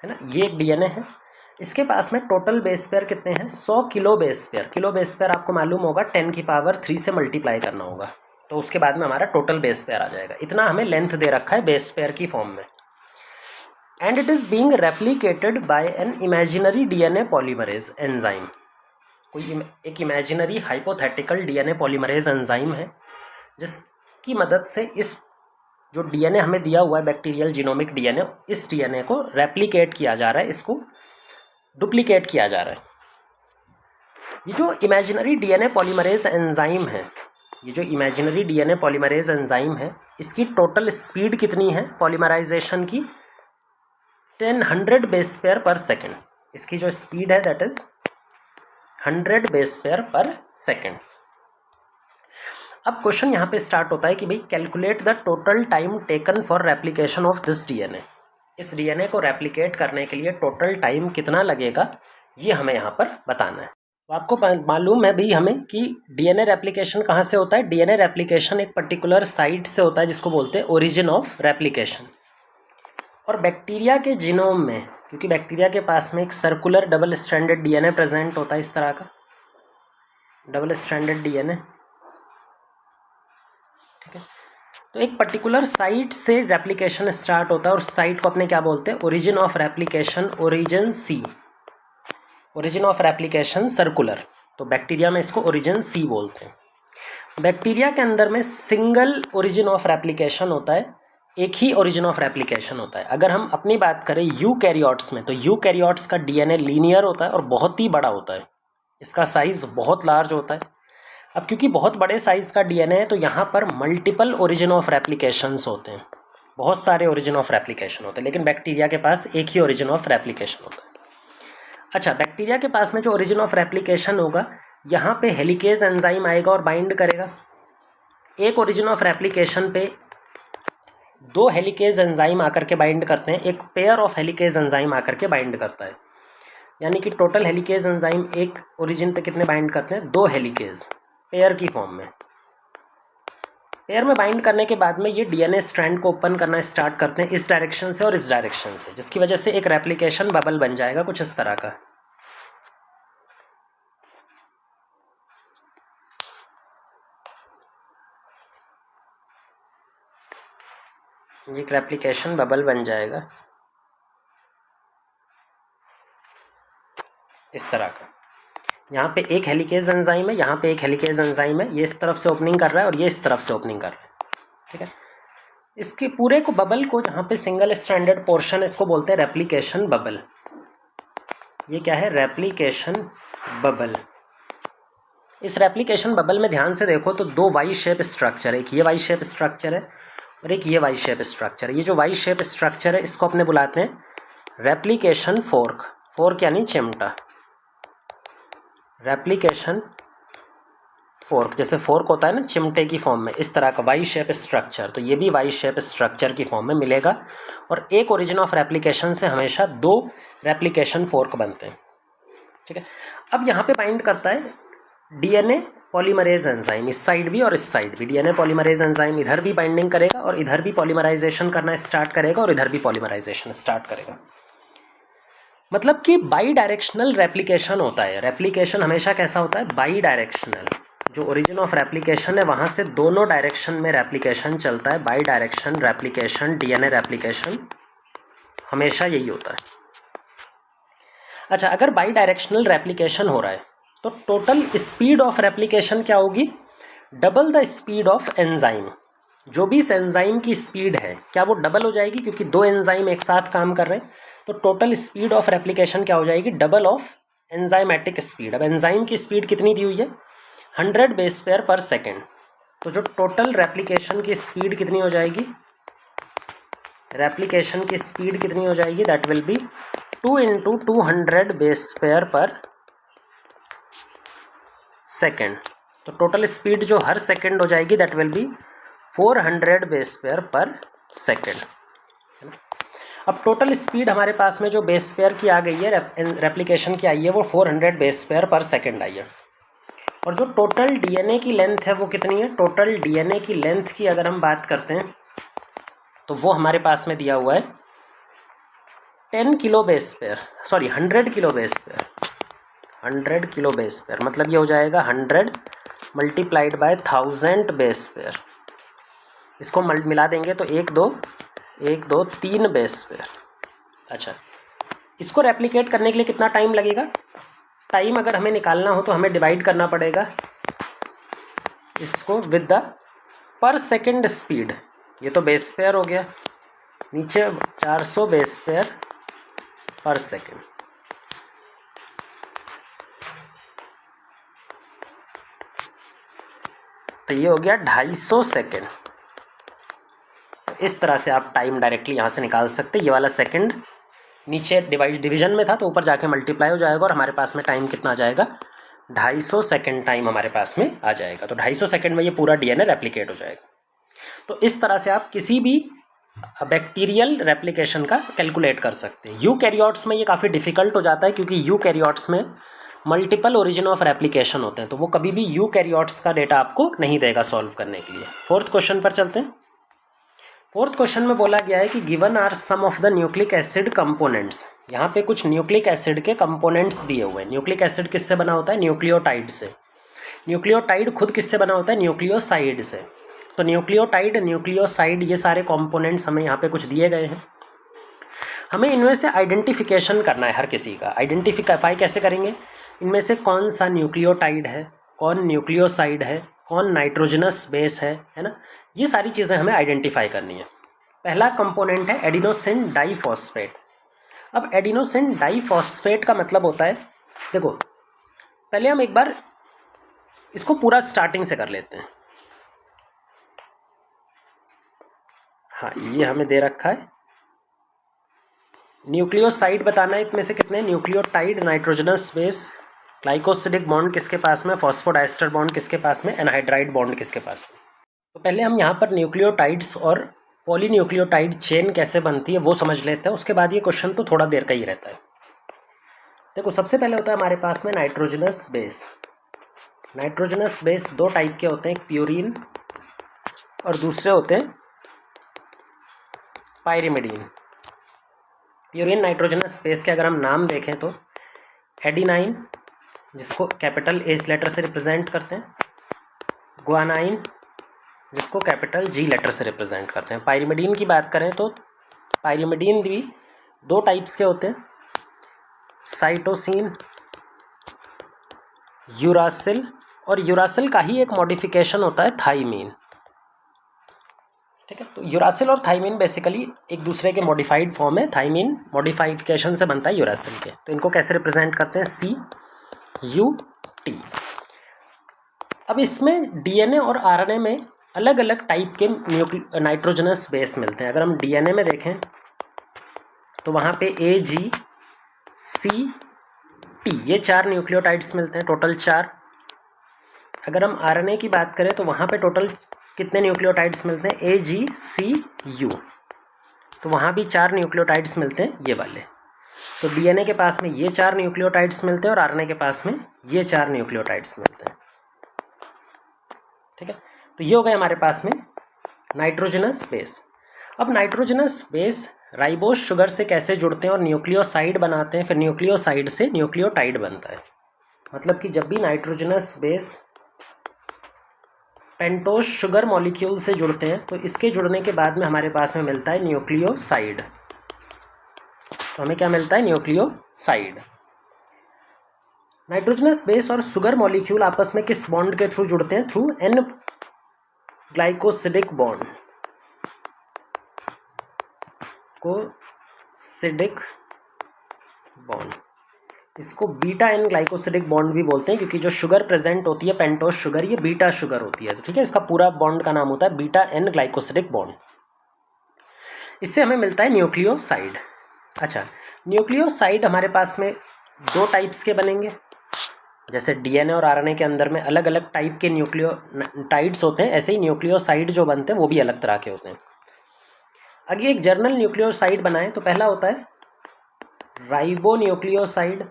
है ना। ये एक डीएनए है, इसके पास में टोटल बेस पेयर कितने हैं? 100 kilo base pair. Kilo base pair आपको मालूम होगा 10⁻³ से मल्टीप्लाई करना होगा, तो उसके बाद में हमारा टोटल बेस पेयर आ जाएगा। इतना हमें लेंथ दे रखा है बेस पेयर की फॉर्म में। And it is being replicated by an imaginary DNA polymerase enzyme. कोई एक imaginary hypothetical DNA polymerase enzyme है जिसकी मदद से इस जो डीएनए हमें दिया हुआ है बैक्टीरियल जीनोमिक डीएनए, इस डीएनए को रेप्लिकेट किया जा रहा है, इसको डुप्लीकेट किया जा रहा है। ये जो इमेजिनरी डीएनए पॉलीमरेज एंजाइम है, ये जो इमेजिनरी डीएनए पॉलीमरेज एंजाइम है, इसकी टोटल स्पीड कितनी है पॉलीमराइजेशन की? 1000 बेस पेयर पर सेकेंड। इसकी जो स्पीड है दैट इज 100 बेस पेयर पर सेकेंड। अब क्वेश्चन यहाँ पे स्टार्ट होता है कि भाई calculate the total time taken for replication of this DNA. इस डीएनए को रेप्लिकेट करने के लिए टोटल टाइम कितना लगेगा ये हमें यहाँ पर बताना है। तो आपको मालूम है भाई हमें कि डीएनए रेप्लिकेशन कहाँ से होता है? डीएनए रेप्लिकेशन एक पर्टिकुलर साइट से होता है जिसको बोलते हैं ओरिजिन ऑफ रेप्लिकेशन। और बैक्टीरिया के जीनोम में, क्योंकि बैक्टीरिया के पास में एक circular double stranded DNA present होता है, इस तरह का डबल स्ट्रैंडेड डीएनए, ठीक है। तो एक पर्टिकुलर साइट से रेप्लिकेशन स्टार्ट होता है और साइट को अपने क्या बोलते हैं? Origin of replication, origin C, origin of replication circular. तो बैक्टीरिया में इसको ओरिजिन सी बोलते हैं। बैक्टीरिया के अंदर में सिंगल ओरिजिन ऑफ रेप्लिकेशन होता है, एक ही ओरिजिन ऑफ रेप्लिकेशन होता है। अगर हम अपनी बात करें यूकैरियोट्स में, तो यूकैरियोट्स का डीएनए लीनियर होता है और बहुत ही बड़ा होता है, इसका साइज़ बहुत लार्ज होता है। अब क्योंकि बहुत बड़े साइज़ का डीएनए है तो यहाँ पर मल्टीपल ओरिजिन ऑफ रेप्लिकेशंस होते हैं, बहुत सारे ओरिजिन ऑफ रेप्लिकेशन होते हैं, लेकिन बैक्टीरिया के पास एक ही ओरिजिन ऑफ रेप्लिकेशन होता है। अच्छा, बैक्टीरिया के पास में जो ओरिजिन ऑफ रेप्लिकेशन होगा, यहाँ पे हेलिकेज एंजाइम आएगा और बाइंड करेगा। एक ओरिजिन ऑफ रेप्लिकेशन पे 2 हेलिकेज एंजाइम आकर के बाइंड करते हैं, एक पेयर ऑफ हेलिकेज एंजाइम आकर के बाइंड करता है। यानी कि टोटल हेलिकेज एंजाइम एक ओरिजिन पे कितने बाइंड करते हैं? 2 हेलिकेज पेयर की फॉर्म में। पेयर में बाइंड करने के बाद में ये डीएनए स्ट्रैंड को ओपन करना स्टार्ट करते हैं इस डायरेक्शन से और इस डायरेक्शन से, जिसकी वजह से एक रेप्लिकेशन बबल बन जाएगा कुछ इस तरह का। एक रेप्लिकेशन बबल बन जाएगा इस तरह का। यहाँ पे एक हेलिकेज एंजाइम है, यहाँ पे एक हेलिकेज एंजाइम है, ये इस तरफ से ओपनिंग कर रहा है और ये इस तरफ से ओपनिंग कर रहा है, ठीक है। इसके पूरे को बबल को, जहाँ पे सिंगल स्ट्रैंडेड पोर्शन, इसको बोलते हैं रेप्लिकेशन बबल। ये क्या है? Replication bubble. इस रेप्लिकेशन बबल में ध्यान से देखो तो 2 वाई शेप स्ट्रक्चर है, एक ये वाई शेप स्ट्रक्चर है और एक ये वाई शेप स्ट्रक्चर। ये जो वाई शेप स्ट्रक्चर है इसको अपने बुलाते हैं रेप्लिकेशन फोर्क। फोर्क यानी चिमटा, रेप्लिकेशन फोर्क। जैसे फोर्क होता है ना चिमटे की फॉर्म में, इस तरह का वाई शेप स्ट्रक्चर, तो ये भी वाई शेप स्ट्रक्चर की फॉर्म में मिलेगा। और एक ओरिजिन ऑफ रेप्लिकेशन से हमेशा 2 रेप्लिकेशन फोर्क बनते हैं, ठीक है। अब यहाँ पे बाइंड करता है डीएनए पॉलीमरेज एंजाइम, इस साइड भी और इस साइड भी। डीएनए पॉलीमरेज एंजाइम इधर भी बाइंडिंग करेगा और इधर भी पॉलीमराइजेशन करना स्टार्ट करेगा और इधर भी पॉलीमराइजेशन स्टार्ट करेगा। मतलब कि बाई डायरेक्शनल रेप्लिकेशन होता है। रेप्लिकेशन हमेशा कैसा होता है? By directional. जो ओरिजिन ऑफ रेप्लिकेशन है वहाँ से दोनों डायरेक्शन में रेप्लिकेशन चलता है। By direction replication, DNA replication हमेशा यही होता है। अच्छा, अगर बाई डायरेक्शनल रेप्लिकेशन हो रहा है तो टोटल स्पीड ऑफ रेप्लिकेशन क्या होगी? Double the speed of enzyme. जो भी इस एंजाइम की स्पीड है क्या वो डबल हो जाएगी? क्योंकि 2 एंजाइम एक साथ काम कर रहे हैं, तो टोटल स्पीड ऑफ रेप्लिकेशन क्या हो जाएगी? Double of enzymatic speed. अब एंजाइम की स्पीड कितनी दी हुई है? 100 बेस पेयर पर सेकेंड। तो जो टोटल रेप्लिकेशन की स्पीड कितनी हो जाएगी? रेप्लिकेशन की स्पीड कितनी हो जाएगी? That will be 2 × 200 base pair पर सेकेंड। तो टोटल स्पीड जो हर सेकेंड हो जाएगी that will be 400 base pair पर सेकेंड। अब टोटल स्पीड हमारे पास में जो बेस पेयर की आ गई है, रेप्लिकेशन की आई है, वो 400 बेस पेयर पर सेकेंड आई है। और जो टोटल डीएनए की लेंथ है वो कितनी है? टोटल डीएनए की लेंथ की अगर हम बात करते हैं तो वो हमारे पास में दिया हुआ है 10 kilo base pair, sorry 100 kilo base pair. 100 kilo base pair मतलब ये हो जाएगा 100 मल्टीप्लाइड बाय 1000 बेस पेयर। इसको मिला देंगे तो 1 2 3 बेस पेयर। अच्छा, इसको रेप्लिकेट करने के लिए कितना टाइम लगेगा? टाइम अगर हमें निकालना हो तो हमें डिवाइड करना पड़ेगा इसको विद द पर सेकेंड स्पीड। ये तो बेस पेयर हो गया, नीचे 400 बेस पेयर पर सेकेंड। तो ये हो गया 250 सेकेंड। इस तरह से आप टाइम डायरेक्टली यहाँ से निकाल सकते। ये वाला सेकंड नीचे डिवीजन में था तो ऊपर जाके मल्टीप्लाई हो जाएगा और हमारे पास में टाइम कितना आ जाएगा? 250 सेकेंड टाइम हमारे पास में आ जाएगा। तो 250 सेकेंड में ये पूरा डीएनए रेप्लिकेट हो जाएगा। तो इस तरह से आप किसी भी बैक्टीरियल रेप्लिकेशन का कैलकुलेट कर सकते हैं। यूकैरियोट्स में ये काफ़ी डिफिकल्ट हो जाता है क्योंकि यूकैरियोट्स में मल्टीपल ओरिजिन ऑफ रेप्लिकेशन होते हैं, तो वो कभी भी यूकैरियोट्स का डेटा आपको नहीं देगा सॉल्व करने के लिए। 4th क्वेश्चन पर चलते हैं। 4th क्वेश्चन में बोला गया है कि given are some of the nucleic acid components. यहाँ पे कुछ न्यूक्लिक एसिड के कंपोनेंट्स दिए हुए हैं। न्यूक्लिक एसिड किससे बना होता है? न्यूक्लियोटाइड से। न्यूक्लियोटाइड खुद किससे बना होता है? न्यूक्लियोसाइड से। तो न्यूक्लियोटाइड, न्यूक्लियोसाइड, ये सारे कंपोनेंट्स हमें यहाँ पे कुछ दिए गए हैं। हमें इनमें से आइडेंटिफिकेशन करना है हर किसी का। आइडेंटिफाई कैसे करेंगे? इनमें से कौन सा न्यूक्लियोटाइड है, कौन न्यूक्लियोसाइड है, कौन नाइट्रोजनस बेस है ना? ये सारी चीज़ें हमें आइडेंटिफाई करनी है। पहला कंपोनेंट है एडिनोसिन डाइफॉस्फेट। अब एडिनोसिन डाइफॉस्फेट का मतलब होता है, देखो पहले हम एक बार इसको पूरा स्टार्टिंग से कर लेते हैं। हाँ, ये हमें दे रखा है न्यूक्लियोसाइड बताना है। इसमें से कितने? Nucleotide, nitrogenous base, glycosidic bond किसके पास में, फॉस्फोडाइस्टर बॉन्ड किसके पास में, एनहाइड्राइड बॉन्ड किसके पास में। तो पहले हम यहाँ पर न्यूक्लियोटाइड्स और पॉलीन्यूक्लियोटाइड चेन कैसे बनती है वो समझ लेते हैं। उसके बाद ये क्वेश्चन तो थोड़ा देर का ही रहता है। देखो सबसे पहले होता है हमारे पास में nitrogenous base. Nitrogenous base 2 type के होते हैं, एक प्यूरिन और दूसरे होते हैं पायरिमिडीन। प्यूरिन नाइट्रोजनस बेस के अगर हम नाम देखें तो एडिनाइन, जिसको कैपिटल ए लेटर से रिप्रेजेंट करते हैं, ग्वानाइन, जिसको कैपिटल जी लेटर से रिप्रेजेंट करते हैं। पायरिमिडीन की बात करें तो पायरिमिडीन भी 2 टाइप्स के होते हैं, साइटोसिन, यूरासिल, और यूरासिल का ही एक मॉडिफिकेशन होता है थाइमीन। ठीक है, तो यूरासिल और थाइमीन बेसिकली एक दूसरे के मॉडिफाइड फॉर्म है। थाइमीन मॉडिफिकेशन से बनता है यूरासिल के। तो इनको कैसे रिप्रेजेंट करते हैं? CUT। अब इसमें डीएनए और आरएनए में अलग अलग टाइप के नाइट्रोजनस बेस मिलते हैं। अगर हम डीएनए में देखें तो वहाँ पे AGCT ये 4 न्यूक्लियोटाइड्स मिलते हैं, टोटल 4। अगर हम आरएनए की बात करें तो वहाँ पे टोटल कितने न्यूक्लियोटाइड्स मिलते हैं, AGCU, तो वहाँ भी 4 न्यूक्लियोटाइड्स मिलते हैं ये वाले। तो डीएनए के पास में ये 4 न्यूक्लियोटाइड्स मिलते हैं और आरएनए के पास में ये 4 न्यूक्लियोटाइड्स मिलते हैं। ठीक है, तो ये हो गए हमारे पास में नाइट्रोजनस बेस। अब नाइट्रोजनस बेस राइबोस शुगर से कैसे जुड़ते हैं और न्यूक्लियोसाइड बनाते हैं, फिर न्यूक्लियोसाइड से न्यूक्लियोटाइड बनता है। मतलब कि जब भी nitrogenous base pentose sugar molecule से जुड़ते हैं तो इसके जुड़ने के बाद में हमारे पास में मिलता है न्यूक्लियोसाइड। तो हमें क्या मिलता है, न्यूक्लियोसाइड। नाइट्रोजनस बेस और शुगर मॉलिक्यूल आपस में किस बॉन्ड के थ्रू जुड़ते हैं, थ्रू एन ग्लाइकोसिडिक बॉन्ड, कोसिडिक बॉन्ड। इसको बीटा एन ग्लाइकोसिडिक बॉन्ड भी बोलते हैं क्योंकि जो शुगर प्रेजेंट होती है पेंटोस शुगर ये बीटा शुगर होती है। तो ठीक है, इसका पूरा बॉन्ड का नाम होता है बीटा एन ग्लाइकोसिडिक बॉन्ड। इससे हमें मिलता है न्यूक्लियोसाइड। अच्छा, न्यूक्लियोसाइड हमारे पास में 2 टाइप्स के बनेंगे। जैसे डीएनए और आरएनए के अंदर में अलग अलग टाइप के न्यूक्लियोटाइड्स होते हैं, ऐसे ही न्यूक्लियोसाइड जो बनते हैं वो भी अलग तरह के होते हैं। अगर एक जर्नल न्यूक्लियोसाइड बनाए तो पहला होता है राइबोन्यूक्लियोसाइड,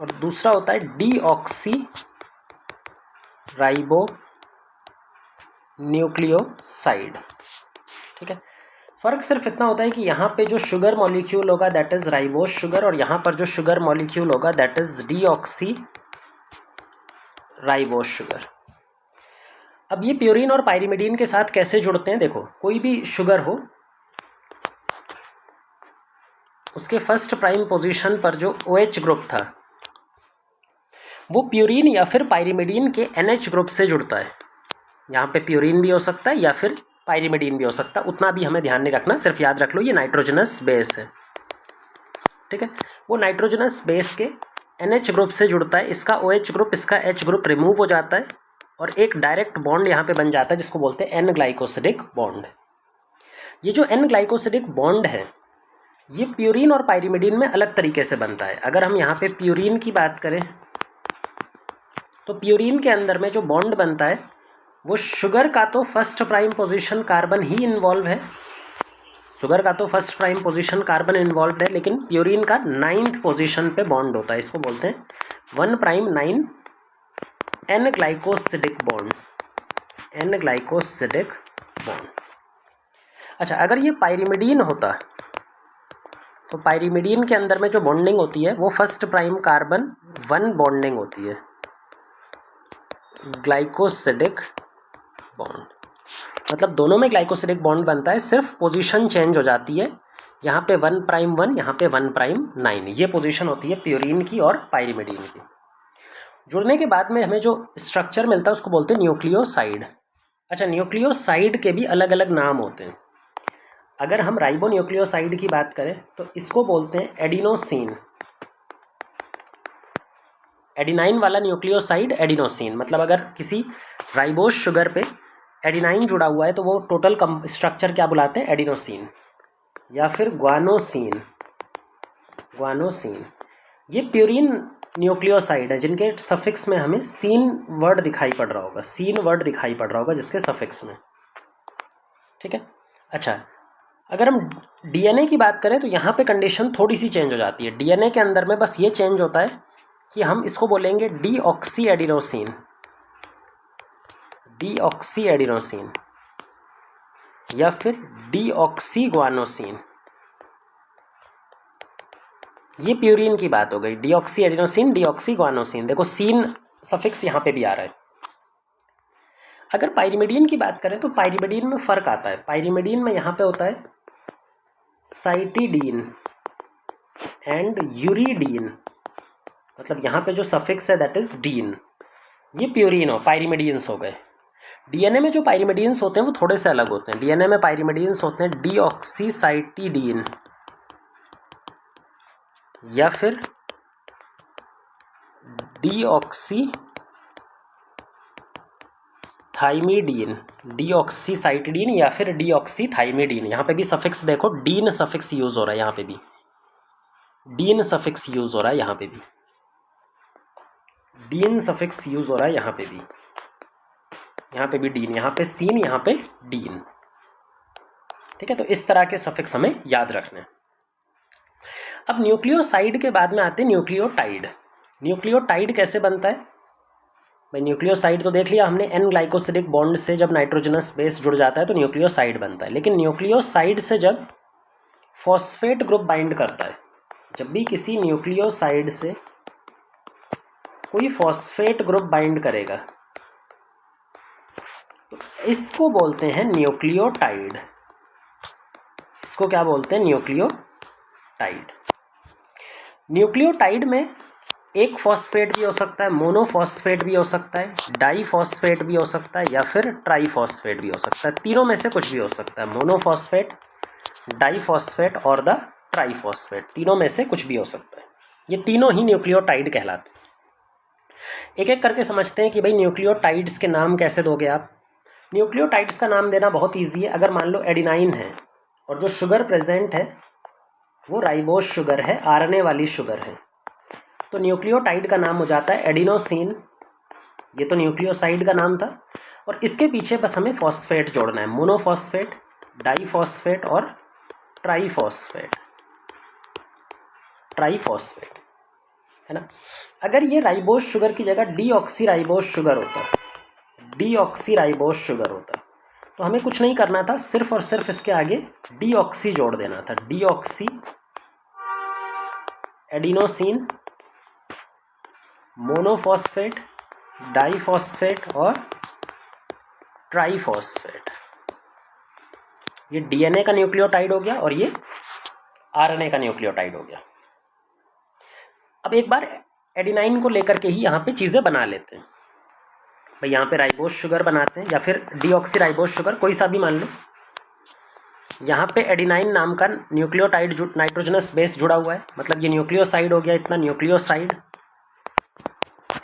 और दूसरा होता है डीऑक्सी राइबो न्यूक्लियोसाइड। ठीक है, फ़र्क सिर्फ इतना होता है कि यहाँ पे जो शुगर मॉलिक्यूल होगा दैट इज़ राइबोस शुगर, और यहाँ पर जो शुगर मॉलिक्यूल होगा that is deoxy ribose sugar. अब ये प्यूरिन और पाइरिमिडीन के साथ कैसे जुड़ते हैं, देखो कोई भी शुगर हो उसके फर्स्ट प्राइम पोजीशन पर जो OH ग्रुप था वो प्यूरिन या फिर पाइरिमिडीन के NH ग्रुप से जुड़ता है। यहाँ पे प्यूरिन भी हो सकता है या फिर पाइरिमिडीन भी हो सकता है, उतना भी हमें ध्यान नहीं रखना, सिर्फ याद रख लो ये नाइट्रोजनस बेस है। ठीक है, वो नाइट्रोजनस बेस के NH ग्रुप से जुड़ता है, इसका OH ग्रुप इसका H ग्रुप रिमूव हो जाता है और एक डायरेक्ट बॉन्ड यहाँ पे बन जाता है जिसको बोलते हैं एन ग्लाइकोसिडिक बॉन्ड। ये जो एन ग्लाइकोसिडिक बॉन्ड है ये प्यूरिन और पाइरिमिडीन में अलग तरीके से बनता है। अगर हम यहाँ पे प्यूरिन की बात करें तो प्यूरिन के अंदर में जो बॉन्ड बनता है वो शुगर का तो फर्स्ट प्राइम पोजीशन कार्बन ही इन्वॉल्व है, शुगर का तो first prime position carbon involve है, लेकिन प्यूरिन का 9th पोजीशन पे बॉन्ड होता है, इसको बोलते हैं 1'9 N glycosidic bond, N glycosidic bond. अच्छा, अगर ये पाइरिमिडीन होता तो पाइरिमिडीन के अंदर में जो बॉन्डिंग होती है वो फर्स्ट प्राइम कार्बन 1 बॉन्डिंग होती है, ग्लाइकोसिडिक बॉन्ड। मतलब दोनों में ग्लाइकोसिडिक बॉन्ड बनता है, सिर्फ पोजीशन चेंज हो जाती है, यहाँ पे 1'1 यहाँ पे 1'9, ये पोजीशन होती है प्यूरिन की और पाइरिमिडीन की। जुड़ने के बाद में हमें जो स्ट्रक्चर मिलता है उसको बोलते हैं न्यूक्लियोसाइड। अच्छा, न्यूक्लियोसाइड के भी अलग अलग नाम होते हैं। अगर हम राइबोन्यूक्लियोसाइड की बात करें तो इसको बोलते हैं एडिनोसिन, एडिनाइन वाला न्यूक्लियोसाइड एडिनोसिन। मतलब अगर किसी राइबोस शुगर पे एडिनाइन जुड़ा हुआ है तो वो टोटल स्ट्रक्चर क्या बुलाते हैं, एडिनोसिन या फिर ग्वानोसिन, ग्वानोसिन। ये प्यूरिन न्यूक्लियोसाइड है जिनके सफिक्स में हमें सीन वर्ड दिखाई पड़ रहा होगा, सीन वर्ड दिखाई पड़ रहा होगा जिसके सफिक्स में। ठीक है, अच्छा अगर हम डीएनए की बात करें तो यहाँ पे कंडीशन थोड़ी सी चेंज हो जाती है। डीएनए के अंदर में बस ये चेंज होता है कि हम इसको बोलेंगे डीऑक्सी एडिनोसिन, डीऑक्सी एडिनोसिन या फिर डीऑक्सी ग्वानोसिन। ये प्यूरिन की बात हो गई, डीऑक्सी एडिनोसिन, डीऑक्सी ग्वानोसिन। देखो सीन सफिक्स यहाँ पे भी आ रहा है। अगर पाइरिमिडीन की बात करें तो पाइरिमिडीन में फ़र्क आता है। पाइरिमिडीन में यहाँ पे होता है साइटिडीन एंड यूरिडीन, मतलब यहाँ पे जो सफिक्स है दैट इज डीन। ये प्यूरिन हो, पाइरिमिडीन्स हो गए। डीएनए में जो पाइरिमिडीन्स होते हैं वो थोड़े से अलग होते हैं। डीएनए में पाइरिमिडीन्स होते हैं डीऑक्सीसाइटिडीन या फिर डीऑक्सीसाइटिडीन या फिर डीऑक्सीथाइमिडीन। यहाँ पे भी सफिक्स देखो, डीन सफिक्स यूज हो रहा है, यहाँ पे भी डीन सफिक्स यूज हो रहा है, यहाँ पे भी डीन सफिक्स यूज हो रहा है, यहाँ पे भी डीन, यहाँ पे सीन, यहाँ पे डीन। ठीक है, तो इस तरह के सफिक्स हमें याद रखने। अब न्यूक्लियोसाइड के बाद में आते हैं न्यूक्लियोटाइड। न्यूक्लियोटाइड कैसे बनता है भाई? न्यूक्लियोसाइड तो देख लिया हमने, एन ग्लाइकोसिडिक बॉन्ड से जब नाइट्रोजनस बेस जुड़ जाता है तो न्यूक्लियोसाइड बनता है। लेकिन न्यूक्लियोसाइड से जब फॉस्फेट ग्रुप बाइंड करता है, जब भी किसी न्यूक्लियोसाइड से कोई फॉस्फेट ग्रुप बाइंड करेगा तो इसको बोलते हैं न्यूक्लियोटाइड। इसको क्या बोलते हैं? न्यूक्लियोटाइड। न्यूक्लियोटाइड में एक फॉस्फेट भी हो सकता है, मोनोफॉस्फेट भी हो सकता है, डाईफॉस्फेट भी हो सकता है, या फिर ट्राईफॉस्फेट भी हो सकता है। तीनों में से कुछ भी हो सकता है, मोनोफॉस्फेट, डाईफॉस्फेट और द ट्राईफॉस्फेट, तीनों में से कुछ भी हो सकता है। ये तीनों ही न्यूक्लियोटाइड कहलाते हैं। एक एक करके समझते हैं कि भाई न्यूक्लियोटाइड्स के नाम कैसे दोगे आप। न्यूक्लियोटाइड्स का नाम देना बहुत ईजी है। अगर मान लो एडिनाइन है और जो शुगर प्रेजेंट है वो राइबोज शुगर है, आरएनए वाली शुगर है, तो न्यूक्लियोटाइड का नाम हो जाता है एडिनोसिन। ये तो न्यूक्लियोसाइड का नाम था, और इसके पीछे बस हमें फॉस्फेट जोड़ना है, मोनोफॉस्फेट, डाईफॉस्फेट और ट्राईफॉस्फेट, है ना। अगर ये राइबोज शुगर की जगह डीऑक्सीराइबोज शुगर होता, तो हमें कुछ नहीं करना था, सिर्फ और सिर्फ इसके आगे डीऑक्सी जोड़ देना था। डीऑक्सी, एडिनोसिन, मोनोफॉस्फेट, डाईफॉस्फेट और ट्राईफॉस्फेट। ये डीएनए का न्यूक्लियोटाइड हो गया और ये आरएनए का न्यूक्लियोटाइड हो गया। अब एक बार एडिनाइन को लेकर के ही यहाँ पे चीज़ें बना लेते हैं भाई। यहाँ पे राइबोज शुगर बनाते हैं या फिर डीऑक्सीराइबोज शुगर, कोई सा भी मान लो। यहाँ पे एडिनाइन नाम का न्यूक्लियोटाइड नाइट्रोजनस बेस जुड़ा हुआ है, मतलब ये न्यूक्लियोसाइड हो गया, इतना न्यूक्लियोसाइड,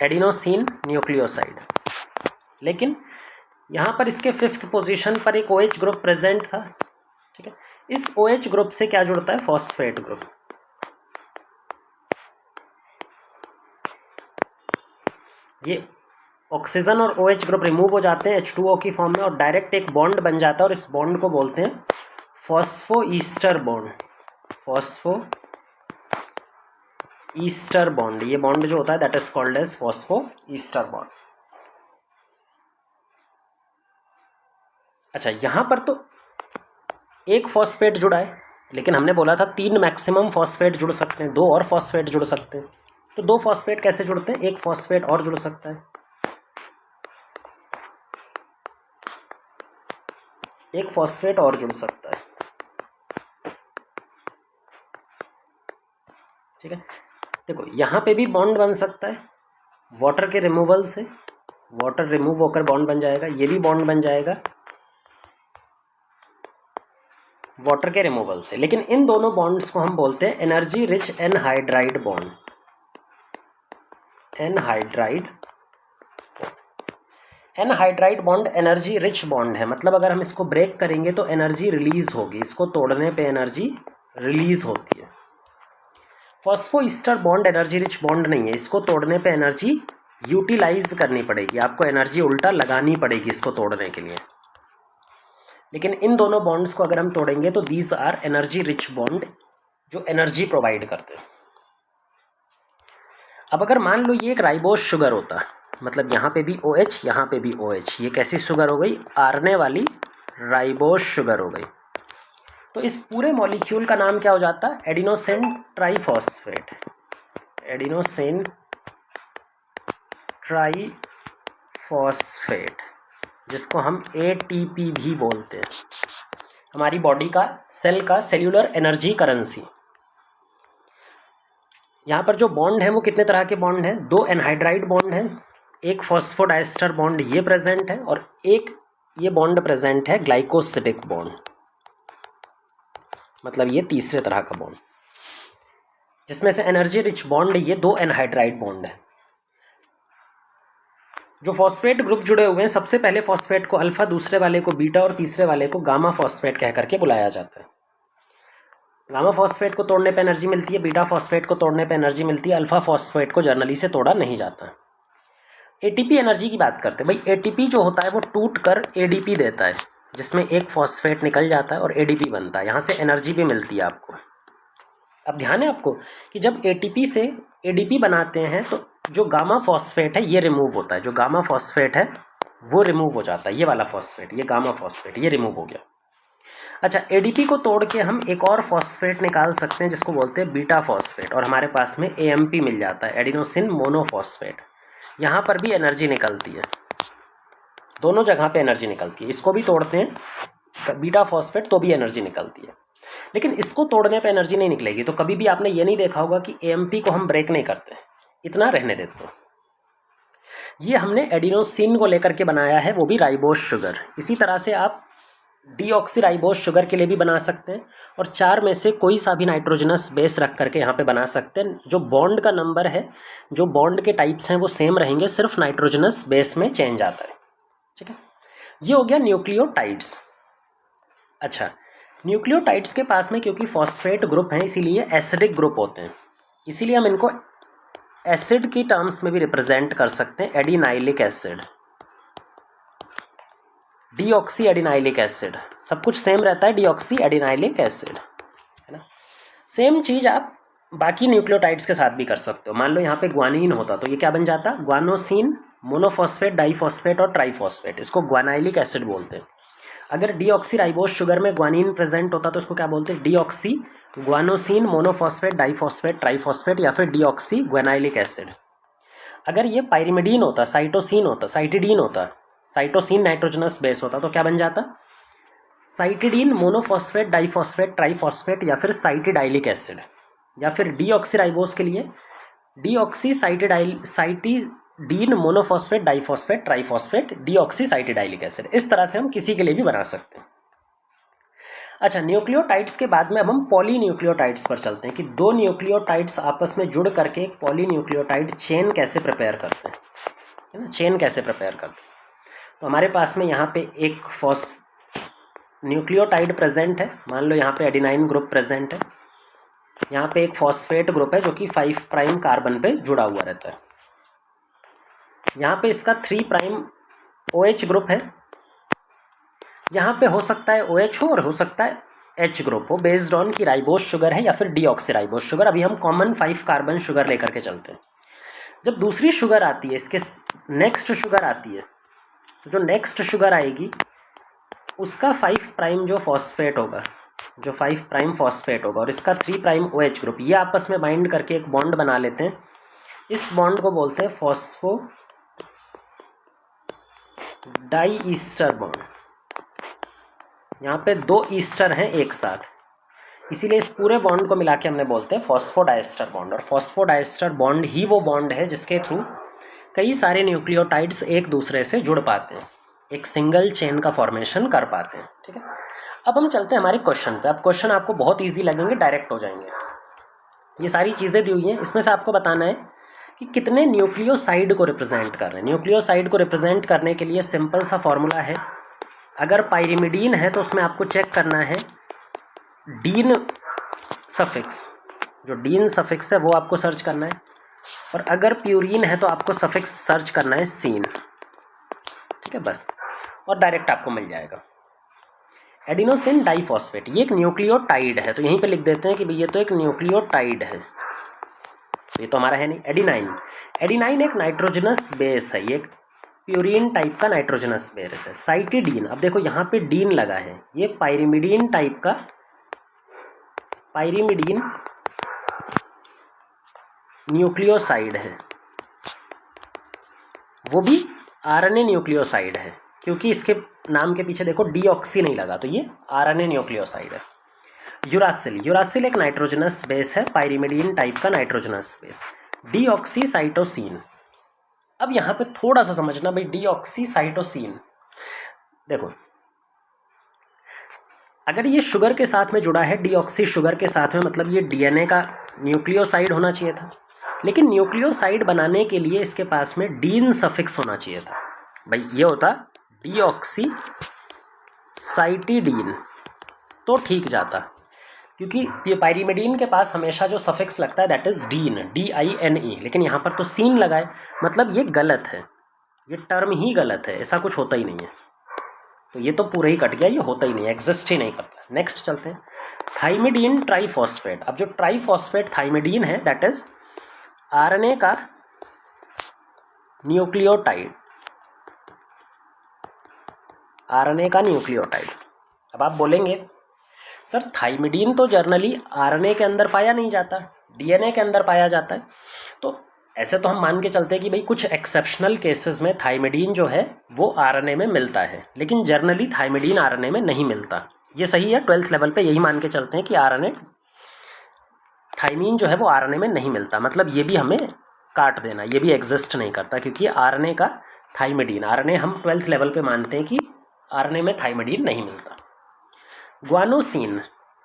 एडिनोसिन न्यूक्लियोसाइड। लेकिन यहाँ पर इसके 5th पोजीशन पर एक OH ग्रुप प्रेजेंट था। ठीक है, इस OH ग्रुप से क्या जुड़ता है? Phosphate group. ये ऑक्सीजन और OH ग्रुप रिमूव हो जाते हैं H2O की फॉर्म में और डायरेक्ट एक बॉन्ड बन जाता है, और इस बॉन्ड को बोलते हैं फॉस्फोईस्टर बॉन्ड। फॉस्फोईस्टर बॉन्ड, ये बॉन्ड जो होता है that is called as phosphoester bond. अच्छा, यहाँ पर तो एक फॉस्फेट जुड़ा है, लेकिन हमने बोला था 3 मैक्सिमम फॉस्फेट जुड़ सकते हैं, 2 और फॉस्फेट जुड़ सकते हैं। तो 2 फॉस्फेट कैसे जुड़ते हैं? एक फॉस्फेट और जुड़ सकता है, एक फॉस्फेट और जुड़ सकता है। ठीक है, देखो यहाँ पे भी बॉन्ड बन सकता है वाटर के रिमूवल से, वाटर रिमूव होकर बॉन्ड बन जाएगा। ये भी बॉन्ड बन जाएगा वाटर के रिमूवल से। लेकिन इन दोनों बॉन्ड्स को हम बोलते हैं energy rich anhydride bond. Anhydride bond energy rich bond है, मतलब अगर हम इसको ब्रेक करेंगे तो एनर्जी रिलीज होगी, इसको तोड़ने पे एनर्जी रिलीज होती है। फॉस्फोईस्टर बॉन्ड एनर्जी रिच बॉन्ड नहीं है, इसको तोड़ने पे एनर्जी यूटिलाइज करनी पड़ेगी, आपको एनर्जी उल्टा लगानी पड़ेगी इसको तोड़ने के लिए। लेकिन इन दोनों बॉन्ड्स को अगर हम तोड़ेंगे तो these are energy rich bond, जो एनर्जी प्रोवाइड करते हैं। अब अगर मान लो ये एक राइबोज शुगर होता, मतलब यहाँ पे भी OH, यहाँ पे भी OH, ये कैसी शुगर हो गई? आरएनए वाली राइबोज शुगर हो गई। तो इस पूरे मॉलिक्यूल का नाम क्या हो जाता? Adenosine triphosphate. एडिनोसिन ट्राईफॉस्फेट, जिसको हम ATP भी बोलते हैं, हमारी बॉडी का सेल का सेल्यूलर एनर्जी करेंसी। यहाँ पर जो बॉन्ड है वो कितने तरह के बॉन्ड हैं? 2 एनहाइड्राइड बॉन्ड हैं, एक फॉस्फोडाइस्टर बॉन्ड ये प्रेजेंट है, और एक ये बॉन्ड प्रेजेंट है ग्लाइकोसिडिक बॉन्ड, मतलब ये तीसरे तरह का बॉन्ड, जिसमें से एनर्जी रिच बॉन्ड ये 2 एनहाइड्राइड बॉन्ड है। जो फॉस्फेट ग्रुप जुड़े हुए हैं, सबसे पहले फॉस्फेट को अल्फा, दूसरे वाले को बीटा और तीसरे वाले को गामा फॉस्फेट कह करके बुलाया जाता है। गामा फॉस्फेट को तोड़ने पे एनर्जी मिलती है, बीटा फॉस्फेट को तोड़ने पे एनर्जी मिलती है, अल्फा फॉस्फेट को जर्नली से तोड़ा नहीं जाता। एटीपी एनर्जी की बात करते हैं भाई। एटीपी जो होता है वो टूट कर एडीपी देता है, जिसमें एक फॉस्फेट निकल जाता है और एडीपी बनता है, यहाँ से एनर्जी भी मिलती है आपको। अब ध्यान है आपको कि जब एटीपी से एडीपी बनाते हैं तो जो गामा फॉस्फेट है ये रिमूव होता है, जो गामा फॉस्फेट है वो रिमूव हो जाता है, ये वाला फॉस्फेट, ये गामा फॉस्फेट, ये रिमूव हो गया। अच्छा, एडीपी को तोड़ के हम एक और फॉस्फेट निकाल सकते हैं जिसको बोलते हैं बीटा फॉस्फेट, और हमारे पास में एएमपी मिल जाता है, एडिनोसिन मोनोफॉस्फेट। यहाँ पर भी एनर्जी निकलती है, दोनों जगह पे एनर्जी निकलती है। इसको भी तोड़ते हैं बीटा फॉस्फेट तो भी एनर्जी निकलती है, लेकिन इसको तोड़ने पे एनर्जी नहीं निकलेगी। तो कभी भी आपने ये नहीं देखा होगा कि एएमपी को हम ब्रेक नहीं करते, इतना रहने देते हैं। ये हमने एडिनोसिन को लेकर के बनाया है, वो भी राइबोस शुगर। इसी तरह से आप डीऑक्सीराइबोस शुगर के लिए भी बना सकते हैं, और 4 में से कोई सा भी नाइट्रोजनस बेस रख करके यहाँ पे बना सकते हैं। जो बॉन्ड का नंबर है, जो बॉन्ड के टाइप्स हैं वो सेम रहेंगे, सिर्फ नाइट्रोजनस बेस में चेंज आता है। ठीक है, ये हो गया न्यूक्लियोटाइड्स। अच्छा, न्यूक्लियोटाइड्स के पास में क्योंकि फॉस्फेट ग्रुप हैं इसीलिए एसिडिक ग्रुप होते हैं, इसीलिए हम इनको एसिड की टर्म्स में भी रिप्रेजेंट कर सकते हैं, adenylic acid, deoxy adenylic acid. सब कुछ सेम रहता है, डीऑक्सी एडिनाइलिक एसिड, है ना। सेम चीज़ आप बाकी न्यूक्लियोटाइड्स के साथ भी कर सकते हो। मान लो यहाँ पे ग्वानीन होता तो ये क्या बन जाता, ग्वानोसिन मोनोफॉस्फेट, डाइफॉस्फेट और ट्राइफॉस्फेट, इसको ग्वानाइलिक एसिड बोलते हैं। अगर डीऑक्सीराइबोस शुगर में ग्वानीन प्रेजेंट होता तो इसको क्या बोलते हैं, deoxy guanosine monophosphate, diphosphate, triphosphate या फिर डीऑक्सी ग्वानाइलिक एसिड। अगर ये पाइरिमिडीन होता, साइटोसिन होता, साइटिडीन होता, साइटोसिन नाइट्रोजनस बेस होता तो क्या बन जाता, साइटिडीन मोनोफॉस्फेट, डाइफॉस्फेट, ट्राइफॉस्फेट या फिर साइटिडाइलिक एसिड। या फिर डीऑक्सीराइबोस के लिए deoxy cytidine monophosphate, diphosphate, triphosphate, deoxy cytidylic acid. इस तरह से हम किसी के लिए भी बना सकते हैं। अच्छा, न्यूक्लियोटाइड्स के बाद में अब हम पॉलीन्यूक्लियोटाइड्स पर चलते हैं कि दो न्यूक्लियोटाइड्स आपस में जुड़ करके एक पॉलीन्यूक्लियोटाइड चेन कैसे प्रिपेयर करते हैं, है ना, चेन कैसे प्रिपेयर करते हैं। तो हमारे पास में यहाँ पे एक न्यूक्लियोटाइड प्रेजेंट है, मान लो यहाँ पे एडिनाइन ग्रुप प्रेजेंट है, यहाँ पे एक फॉस्फेट ग्रुप है जो कि 5 प्राइम कार्बन पे जुड़ा हुआ रहता है, यहाँ पे इसका 3 प्राइम OH ग्रुप है, यहाँ पे हो सकता है OH हो और हो सकता है H ग्रुप हो, बेस्ड ऑन की राइबोस शुगर है या फिर डीऑक्सीराइबोस शुगर। अभी हम कॉमन 5 कार्बन शुगर लेकर के चलते हैं। जब दूसरी शुगर आती है, इसके नेक्स्ट शुगर आती है, तो जो नेक्स्ट शुगर आएगी उसका 5 प्राइम जो फॉस्फेट होगा, जो 5 प्राइम फॉस्फेट होगा और इसका 3 प्राइम OH ग्रुप, ये आपस में बाइंड करके एक बॉन्ड बना लेते हैं। इस बॉन्ड को बोलते हैं फॉस्फो डाई ईस्टर बॉन्ड। यहाँ पे 2 ईस्टर हैं एक साथ, इसीलिए इस पूरे बॉन्ड को मिला के हमने बोलते हैं फॉस्फोडाइस्टर बॉन्ड। और फॉस्फोडाइस्टर बॉन्ड ही वो बॉन्ड है जिसके थ्रू कई सारे न्यूक्लियोटाइड्स एक दूसरे से जुड़ पाते हैं, एक सिंगल चेन का फॉर्मेशन कर पाते हैं। ठीक है, अब हम चलते हैं हमारे क्वेश्चन पे। अब क्वेश्चन आपको बहुत ईजी लगेंगे, डायरेक्ट हो जाएंगे। ये सारी चीज़ें दी हुई हैं, इसमें से आपको बताना है कि कितने न्यूक्लियोसाइड को रिप्रेजेंट कर रहे हैं। न्यूक्लियोसाइड को रिप्रेजेंट करने के लिए सिंपल सा फॉर्मूला है, अगर पाइरिमिडीन है तो उसमें आपको चेक करना है डीन सफिक्स, जो डीन सफिक्स है वो आपको सर्च करना है, और अगर प्यूरीन है तो आपको सफिक्स सर्च करना है सीन। ठीक है, बस, और डायरेक्ट आपको मिल जाएगा। एडिनोसिन डाइफॉस्फेट, ये एक न्यूक्लियोटाइड है, तो यहीं पे लिख देते हैं कि भाई ये तो एक न्यूक्लियोटाइड है, ये तो हमारा है नहीं। एडिनाइन एक नाइट्रोजनस बेस है, ये एक प्यूरीन टाइप का नाइट्रोजनस बेस है। साइटिडीन, अब देखो यहाँ पे डीन लगा है, ये पाइरिमिडीन टाइप का, पाइरिमिडीन न्यूक्लियोसाइड है, वो भी RNA न्यूक्लियोसाइड है, क्योंकि इसके नाम के पीछे देखो डीऑक्सी नहीं लगा, तो ये RNA न्यूक्लियोसाइड है। यूरासिल एक नाइट्रोजनस बेस है, पाइरिमिडीन टाइप का नाइट्रोजनस बेस। डीऑक्सीसाइटोसिन, अब यहाँ पे थोड़ा सा समझना भाई, डीऑक्सीसाइटोसिन देखो, अगर ये शुगर के साथ में जुड़ा है, डीऑक्सी शुगर के साथ में, मतलब ये DNA का न्यूक्लियोसाइड होना चाहिए था, लेकिन न्यूक्लियोसाइड बनाने के लिए इसके पास में डीन सफिक्स होना चाहिए था। भाई ये होता डीऑक्सीसाइटिडीन तो ठीक जाता, क्योंकि पाइरीमिडीन के पास हमेशा जो सफिक्स लगता है दैट इज़ डीन, DINE, लेकिन यहाँ पर तो सीन लगाए, मतलब ये गलत है, ये टर्म ही गलत है, ऐसा कुछ होता ही नहीं है। तो ये तो पूरा ही कट गया, ये होता ही नहीं, एग्जिस्ट ही नहीं करता। नेक्स्ट चलते हैं, थाइमिडीन ट्राइफॉस्फेट। अब जो ट्राइफॉस्फेट थाइमिडीन है दैट इज RNA का न्यूक्लियोटाइड, RNA का न्यूक्लियोटाइड। अब आप बोलेंगे सर थाइमिडीन तो जर्नली RNA के अंदर पाया नहीं जाता, DNA के अंदर पाया जाता है। तो ऐसे तो हम मान के चलते हैं कि भाई कुछ एक्सेप्शनल केसेस में थाइमिडीन जो है वो RNA में मिलता है, लेकिन जर्नली थाइमिडीन RNA में नहीं मिलता। ये सही है, 12th लेवल पे यही मान के चलते हैं कि RNA थाइमीन जो है वो RNA में नहीं मिलता, मतलब ये भी हमें काट देना, ये भी एग्जिस्ट नहीं करता, क्योंकि RNA का थाइमिडीन, RNA हम 12th लेवल पे मानते हैं कि RNA में थाइमिडीन नहीं मिलता। ग्वानोसिन।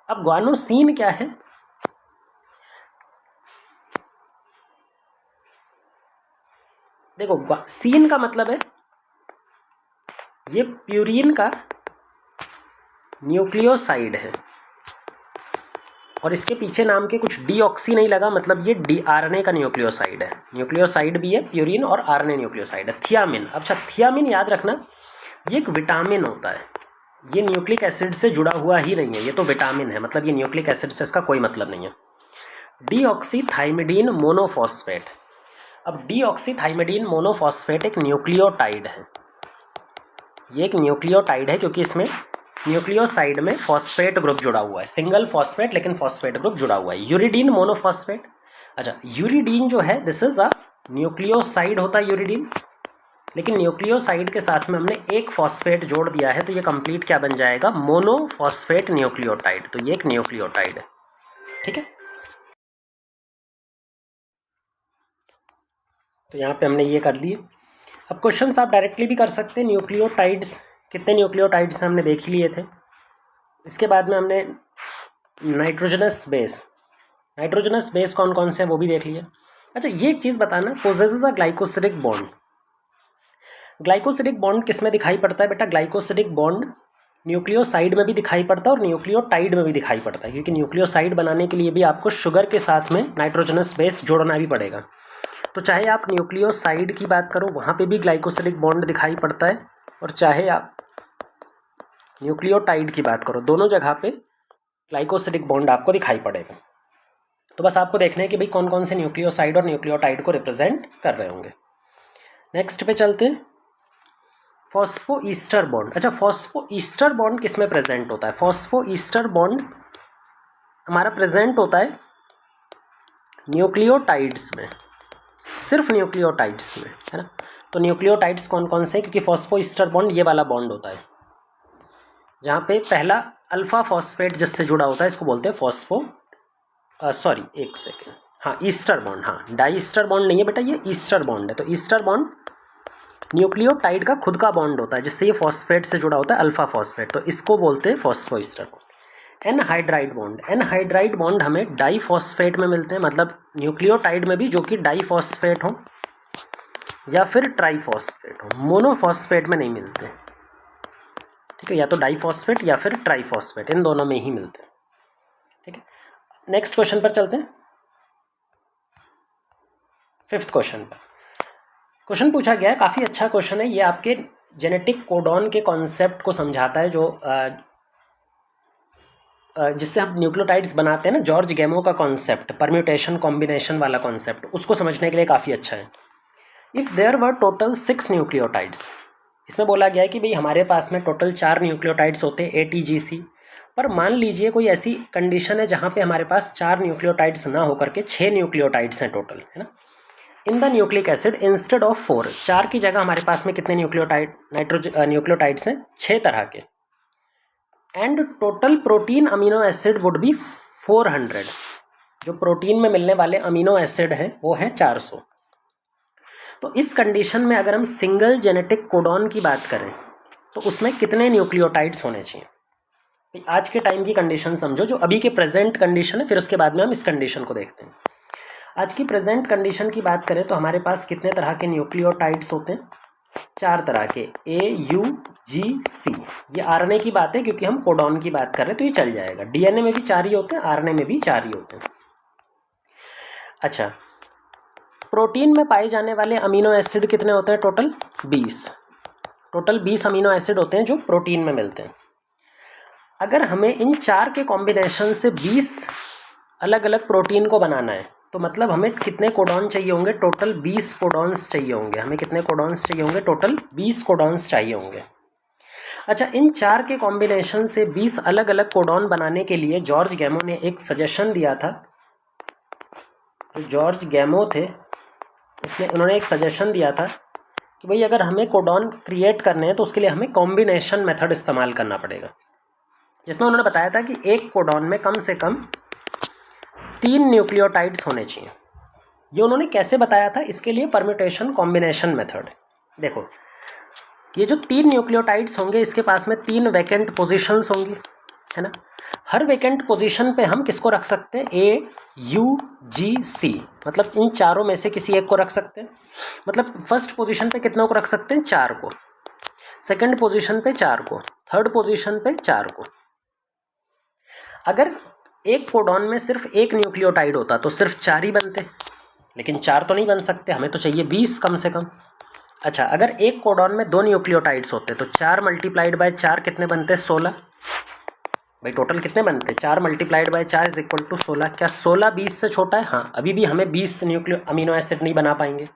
अब ग्वानोसिन क्या है? देखो सीन का मतलब है ये प्यूरिन का न्यूक्लियोसाइड है, और इसके पीछे नाम के कुछ डीऑक्सी नहीं लगा, मतलब ये RNA का न्यूक्लियोसाइड है। न्यूक्लियोसाइड भी है प्यूरिन और RNA न्यूक्लियोसाइड है। थियामिन। अच्छा थियामिन याद रखना ये एक विटामिन होता है, ये न्यूक्लिक एसिड से जुड़ा हुआ ही नहीं है, ये तो विटामिन है, मतलब ये न्यूक्लिक एसिड से इसका कोई मतलब नहीं है। डीऑक्सीथाइमिडीन मोनोफॉस्फेट। अब डीऑक्सीथाइमिडीन मोनोफॉस्फेट एक न्यूक्लियोटाइड है, ये एक न्यूक्लियोटाइड है क्योंकि इसमें न्यूक्लियोसाइड में फॉस्फेट ग्रुप जुड़ा हुआ है, सिंगल फॉस्फेट लेकिन फॉस्फेट ग्रुप जुड़ा हुआ है। Uridine monophosphate. अच्छा यूरिडीन जो है दिस इज अ न्यूक्लियोसाइड होता है यूरिडीन, लेकिन न्यूक्लियोसाइड के साथ में हमने एक फॉस्फेट जोड़ दिया है, तो ये कंप्लीट क्या बन जाएगा? Monophosphate nucleotide. तो ये एक न्यूक्लियोटाइड है, ठीक है। तो यहाँ पे हमने ये कर लिए। अब क्वेश्चंस आप डायरेक्टली भी कर सकते हैं। न्यूक्लियोटाइड्स, कितने न्यूक्लियोटाइड्स हमने देख ही लिए थे। इसके बाद में हमने नाइट्रोजनस बेस, नाइट्रोजनस बेस कौन कौन से हैं वो भी देख लिया। अच्छा ये एक चीज़ बताना, पोजेसेस अ ग्लाइकोसिडिक बॉन्ड। ग्लाइकोसिडिक बॉन्ड किस में दिखाई पड़ता है बेटा? ग्लाइकोसिडिक बॉन्ड न्यूक्लियोसाइड में भी दिखाई पड़ता है और न्यूक्लियोटाइड में भी दिखाई पड़ता है, क्योंकि न्यूक्लियोसाइड बनाने के लिए भी आपको शुगर के साथ में नाइट्रोजनस बेस जोड़ना भी पड़ेगा। तो चाहे आप न्यूक्लियोसाइड की बात करो वहाँ पे भी ग्लाइकोसिडिक बॉन्ड दिखाई पड़ता है, और चाहे आप न्यूक्लियोटाइड की बात करो, दोनों जगह पे ग्लाइकोसिडिक बॉन्ड आपको दिखाई पड़ेगा। तो बस आपको देखना है कि भाई कौन कौन से न्यूक्लियोसाइड और न्यूक्लियोटाइड को रिप्रेजेंट कर रहे होंगे। नेक्स्ट पे चलते हैं, फॉस्फोईस्टर बॉन्ड। अच्छा फॉस्फोईस्टर बॉन्ड किस में प्रेजेंट होता है? फॉस्फोईस्टर बॉन्ड हमारा प्रेजेंट होता है न्यूक्लियोटाइड्स में, सिर्फ न्यूक्लियोटाइड्स में, है ना। तो न्यूक्लियोटाइड्स कौन कौन से? क्योंकि फॉस्फोईस्टर बॉन्ड ये वाला बॉन्ड होता है जहाँ पे पहला अल्फा फॉस्फेट जिससे जुड़ा होता है, इसको बोलते हैं एक सेकेंड, हाँ ईस्टर बॉन्ड। हाँ डाई ईस्टर बॉन्ड नहीं है बेटा, ये ईस्टर बॉन्ड है। तो ईस्टर बॉन्ड न्यूक्लियोटाइड का खुद का बॉन्ड होता है जिससे ये फॉस्फेट से जुड़ा होता है, अल्फा फॉस्फेट, तो इसको बोलते हैं phosphoester bond. Anhydride bond, anhydride bond हमें डाई फॉस्फेट में मिलते हैं, मतलब न्यूक्लियोटाइड में भी जो कि डाई फॉस्फेट हो या फिर ट्राईफॉस्फेट हो, मोनोफॉस्फेट में नहीं मिलते, ठीक है। या तो डाईफॉस्फेट या फिर ट्राईफॉस्फेट, इन दोनों में ही मिलते हैं, ठीक है। नेक्स्ट क्वेश्चन पर चलते हैं, 5th क्वेश्चन पर। क्वेश्चन पूछा गया है, काफ़ी अच्छा क्वेश्चन है ये, आपके जेनेटिक कोडॉन के कॉन्सेप्ट को समझाता है, जो जिससे हम न्यूक्लियोटाइड्स बनाते हैं ना, जॉर्ज गैमो का कॉन्सेप्ट, परम्यूटेशन कॉम्बिनेशन वाला कॉन्सेप्ट, उसको समझने के लिए काफ़ी अच्छा है। If there were total 6 nucleotides, इसमें बोला गया है कि भाई हमारे पास में टोटल 4 न्यूक्लियोटाइड्स होते हैं ATGC, पर मान लीजिए कोई ऐसी कंडीशन है जहाँ पे हमारे पास 4 न्यूक्लियोटाइड्स ना होकर के 6 न्यूक्लियोटाइड्स हैं टोटल, है ना। In the nucleic acid instead of 4, 4 की जगह हमारे पास में कितने न्यूक्लियोटाइड्स हैं? 6 तरह के। And total protein amino acid would be 400, जो प्रोटीन में मिलने वाले अमीनो एसिड हैं वो है 400। तो इस कंडीशन में अगर हम सिंगल जेनेटिक कोडॉन की बात करें तो उसमें कितने न्यूक्लियोटाइड्स होने चाहिए? आज के टाइम की कंडीशन समझो, जो अभी के प्रेजेंट कंडीशन है, फिर उसके बाद में हम इस कंडीशन को देखते हैं। आज की प्रेजेंट कंडीशन की बात करें तो हमारे पास कितने तरह के न्यूक्लियोटाइड्स होते हैं? 4 तरह के, AUGC। ये आरएनए की बात है क्योंकि हम कोडॉन की बात कर रहे हैं तो ये चल जाएगा। डीएनए में भी 4 ही होते हैं, आरएनए में भी 4 ही होते हैं। अच्छा, प्रोटीन में पाए जाने वाले अमीनो एसिड कितने होते हैं? टोटल 20 अमीनो एसिड होते हैं जो प्रोटीन में मिलते हैं। अगर हमें इन 4 के कॉम्बिनेशन से 20 अलग अलग प्रोटीन को बनाना है तो मतलब हमें कितने कोडॉन चाहिए होंगे? टोटल 20 कोडॉन्स चाहिए होंगे। हमें कितने कोडॉन्स चाहिए होंगे? टोटल 20 कोडॉन्स चाहिए होंगे। अच्छा, इन 4 के कॉम्बिनेशन से 20 अलग अलग कोडॉन बनाने के लिए जॉर्ज गैमो ने एक सजेशन दिया था। जो जॉर्ज गैमो थे उन्होंने एक सजेशन दिया था कि भाई अगर हमें कोडॉन क्रिएट करने हैं तो उसके लिए हमें कॉम्बिनेशन मेथड इस्तेमाल करना पड़ेगा, जिसमें उन्होंने बताया था कि एक कोडॉन में कम से कम 3 न्यूक्लियोटाइड्स होने चाहिए। ये उन्होंने कैसे बताया था? इसके लिए परम्यूटेशन कॉम्बिनेशन मेथड। देखो, ये जो 3 न्यूक्लियोटाइड्स होंगे इसके पास में 3 वैकेंट पोजीशंस होंगी, है ना। हर वैकेंट पोजीशन पे हम किसको रख सकते हैं? AUGC, मतलब इन चारों में से किसी एक को रख सकते हैं। मतलब फर्स्ट पोजीशन पे कितनों को रख सकते हैं? 4 को। सेकंड पोजीशन पे 4 को, थर्ड पोजीशन पे 4 को। अगर एक कोडॉन में सिर्फ एक न्यूक्लियोटाइड होता तो सिर्फ 4 ही बनते, लेकिन 4 तो नहीं बन सकते, हमें तो चाहिए 20 कम से कम। अच्छा, अगर एक कोडॉन में 2 न्यूक्लियोटाइड्स होते तो 4 मल्टीप्लाइड बाय 4 कितने बनते? 16। भाई टोटल कितने बनते? 4 multiplied by 4 is equal to 16। क्या 16 20 से छोटा है? हाँ, अभी भी हमें 20 अमीनो एसिड नहीं बना पाएंगे।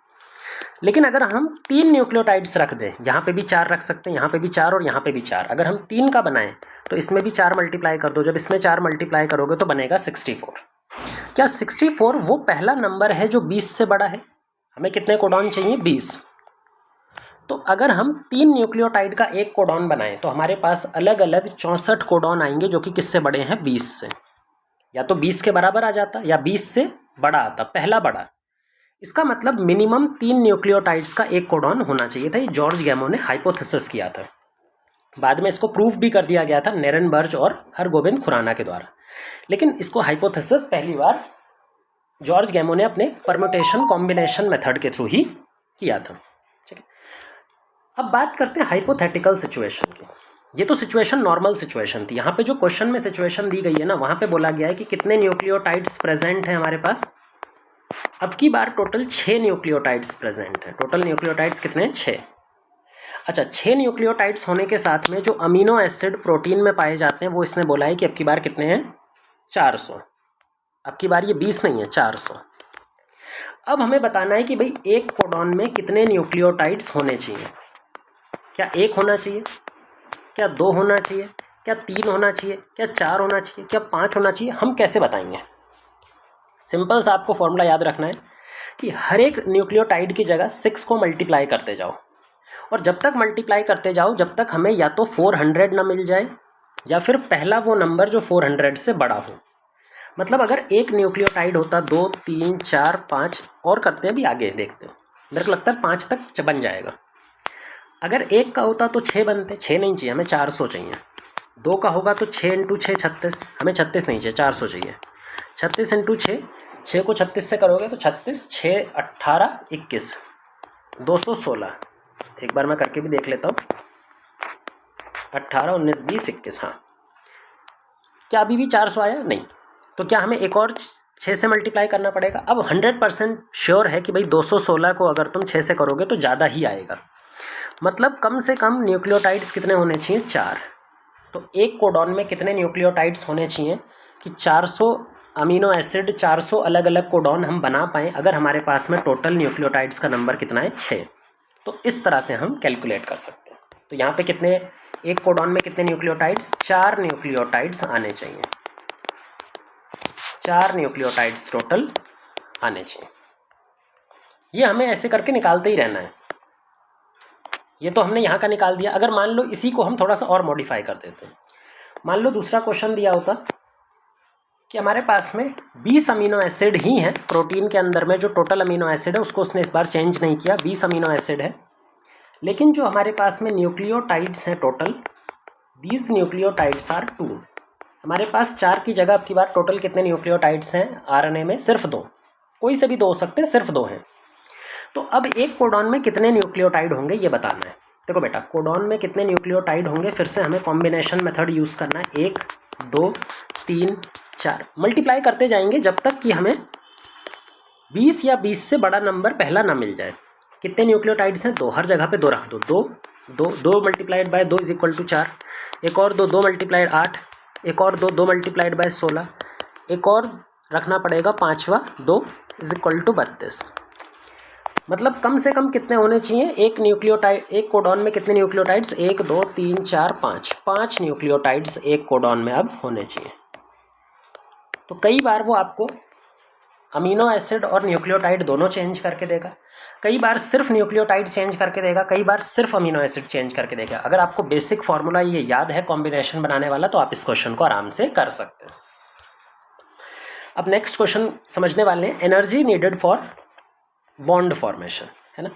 लेकिन अगर हम 3 न्यूक्लियोटाइड्स रख दें, यहाँ पे भी 4 रख सकते हैं, यहाँ पे भी 4 और यहाँ पे भी 4, अगर हम 3 का बनाएं तो इसमें भी 4 मल्टीप्लाई कर दो। जब इसमें 4 मल्टीप्लाई करोगे तो बनेगा 64। क्या 64 वो पहला नंबर है जो 20 से बड़ा है? हमें कितने कोडॉन चाहिए? 20। तो अगर हम 3 न्यूक्लियोटाइड का एक कोडॉन बनाएं तो हमारे पास अलग अलग 64 कोडॉन आएंगे जो कि किससे बड़े हैं? 20 से। या तो 20 के बराबर आ जाता या 20 से बड़ा आता, पहला बड़ा। इसका मतलब मिनिमम 3 न्यूक्लियोटाइड्स का एक कोडॉन होना चाहिए था। ये जॉर्ज गैमो ने हाइपोथेसिस किया था। बाद में इसको प्रूफ भी कर दिया गया था नेरेनबर्ग और हरगोबिंद खुराना के द्वारा। लेकिन इसको हाइपोथेसिस पहली बार जॉर्ज गैमो ने अपने परम्यूटेशन कॉम्बिनेशन मेथड के थ्रू ही किया था। ठीक है, अब बात करते हैं हाइपोथेटिकल सिचुएशन की। ये तो सिचुएशन नॉर्मल सिचुएशन थी। यहाँ पे जो क्वेश्चन में सिचुएशन दी गई है ना, वहाँ पे बोला गया है कि कितने न्यूक्लियोटाइड्स प्रेजेंट हैं हमारे पास। अब की बार टोटल 6 न्यूक्लियोटाइड्स प्रेजेंट हैं। टोटल न्यूक्लियोटाइड्स कितने हैं? 6। अच्छा, 6 न्यूक्लियोटाइड्स होने के साथ में जो अमीनो एसिड प्रोटीन में पाए जाते हैं वो इसने बोला है कि अब की बार कितने हैं? 400। अब की बार ये 20 नहीं है, 400। अब हमें बताना है कि भाई एक कोडॉन में कितने न्यूक्लियोटाइड्स होने चाहिए। क्या 1 होना चाहिए? क्या 2 होना चाहिए? क्या 3 होना चाहिए? क्या 4 होना चाहिए? क्या 5 होना चाहिए? हम कैसे बताएंगे? सिंपल सा आपको फॉर्मूला याद रखना है कि हर एक न्यूक्लियोटाइड की जगह 6 को मल्टीप्लाई करते जाओ, और जब तक मल्टीप्लाई करते जाओ जब तक हमें या तो 400 ना मिल जाए या फिर पहला वो नंबर जो 400 से बड़ा हो। मतलब अगर एक न्यूक्लियोटाइड होता 2 3 4 5 और करते हैं, भी आगे देखते हैं, मेरे को लगता है 5 तक बन जाएगा। अगर 1 का होता तो 6 बनते, 6 नहीं चाहिए हमें, 400 चाहिए। 2 का होगा तो 6 × 6 36, हमें 36 नहीं चाहिए, 400 चाहिए। 36 × 6, 6 को 36 से करोगे तो 36, 6 18 21, 216। एक बार मैं करके भी देख लेता हूँ, 18 19 20 21। हाँ, क्या अभी भी 400 आया? नहीं। तो क्या हमें एक और 6 से मल्टीप्लाई करना पड़ेगा? अब 100% श्योर है कि भाई 216 को अगर तुम 6 से करोगे तो ज़्यादा ही आएगा। मतलब कम से कम न्यूक्लियोटाइड्स कितने होने चाहिए? 4। तो एक कोडॉन में कितने न्यूक्लियोटाइड्स होने चाहिए कि 400 अमीनो एसिड, 400 अलग अलग कोडॉन हम बना पाएँ? अगर हमारे पास में टोटल न्यूक्लियोटाइड्स का नंबर कितना है? 6। तो इस तरह से हम कैलकुलेट कर सकते हैं। तो यहाँ पे कितने, एक कोडॉन में कितने न्यूक्लियोटाइड्स? 4 न्यूक्लियोटाइड्स आने चाहिए। 4 न्यूक्लियोटाइड्स टोटल आने चाहिए। ये हमें ऐसे करके निकालते ही रहना है। ये तो हमने यहाँ का निकाल दिया। अगर मान लो इसी को हम थोड़ा सा और मॉडिफाई कर देते हैं, मान लो दूसरा क्वेश्चन दिया होता कि हमारे पास में 20 अमीनो एसिड ही हैं प्रोटीन के अंदर में, जो टोटल अमीनो एसिड है उसको उसने इस बार चेंज नहीं किया, 20 अमीनो एसिड है। लेकिन जो हमारे पास में न्यूक्लियोटाइड्स हैं टोटल, 20 न्यूक्लियोटाइड्स आर 2। हमारे पास 4 की जगह अब की बार टोटल कितने न्यूक्लियोटाइड्स हैं आरएनए में? सिर्फ 2। कोई से भी 2 हो सकते हैं, सिर्फ 2 हैं। तो अब एक कोडॉन में कितने न्यूक्लियोटाइड होंगे ये बताना है। देखो बेटा, कोडॉन में कितने न्यूक्लियोटाइड होंगे, फिर से हमें कॉम्बिनेशन मेथड यूज़ करना है। 1 2 3 4 मल्टीप्लाई करते जाएंगे जब तक कि हमें 20 या 20 से बड़ा नंबर पहला ना मिल जाए। कितने न्यूक्लियोटाइड्स हैं? 2, हर जगह पे 2 रख दो। 2 multiplied by 2 is equal to 4, एक और 2 मल्टीप्लाइड 8, एक और 2 मल्टीप्लाइड बाय 16, एक और रखना पड़ेगा 5वां 2 इज इक्वल टू 32। मतलब कम से कम कितने होने चाहिए? एक न्यूक्लियोटाइड, एक कोडॉन में कितने न्यूक्लियोटाइड्स? 1 2 3 4 5, 5 न्यूक्लियोटाइड्स एक कोडॉन में अब होने चाहिए। तो कई बार वो आपको अमीनो एसिड और न्यूक्लियोटाइड दोनों चेंज करके देगा, कई बार सिर्फ न्यूक्लियोटाइड चेंज करके देगा, कई बार सिर्फ अमीनो एसिड चेंज करके देगा। अगर आपको बेसिक फॉर्मूला ये याद है कॉम्बिनेशन बनाने वाला, तो आप इस क्वेश्चन को आराम से कर सकते हैं। अब नेक्स्ट क्वेश्चन समझने वाले हैं, energy needed for bond formation, है ना।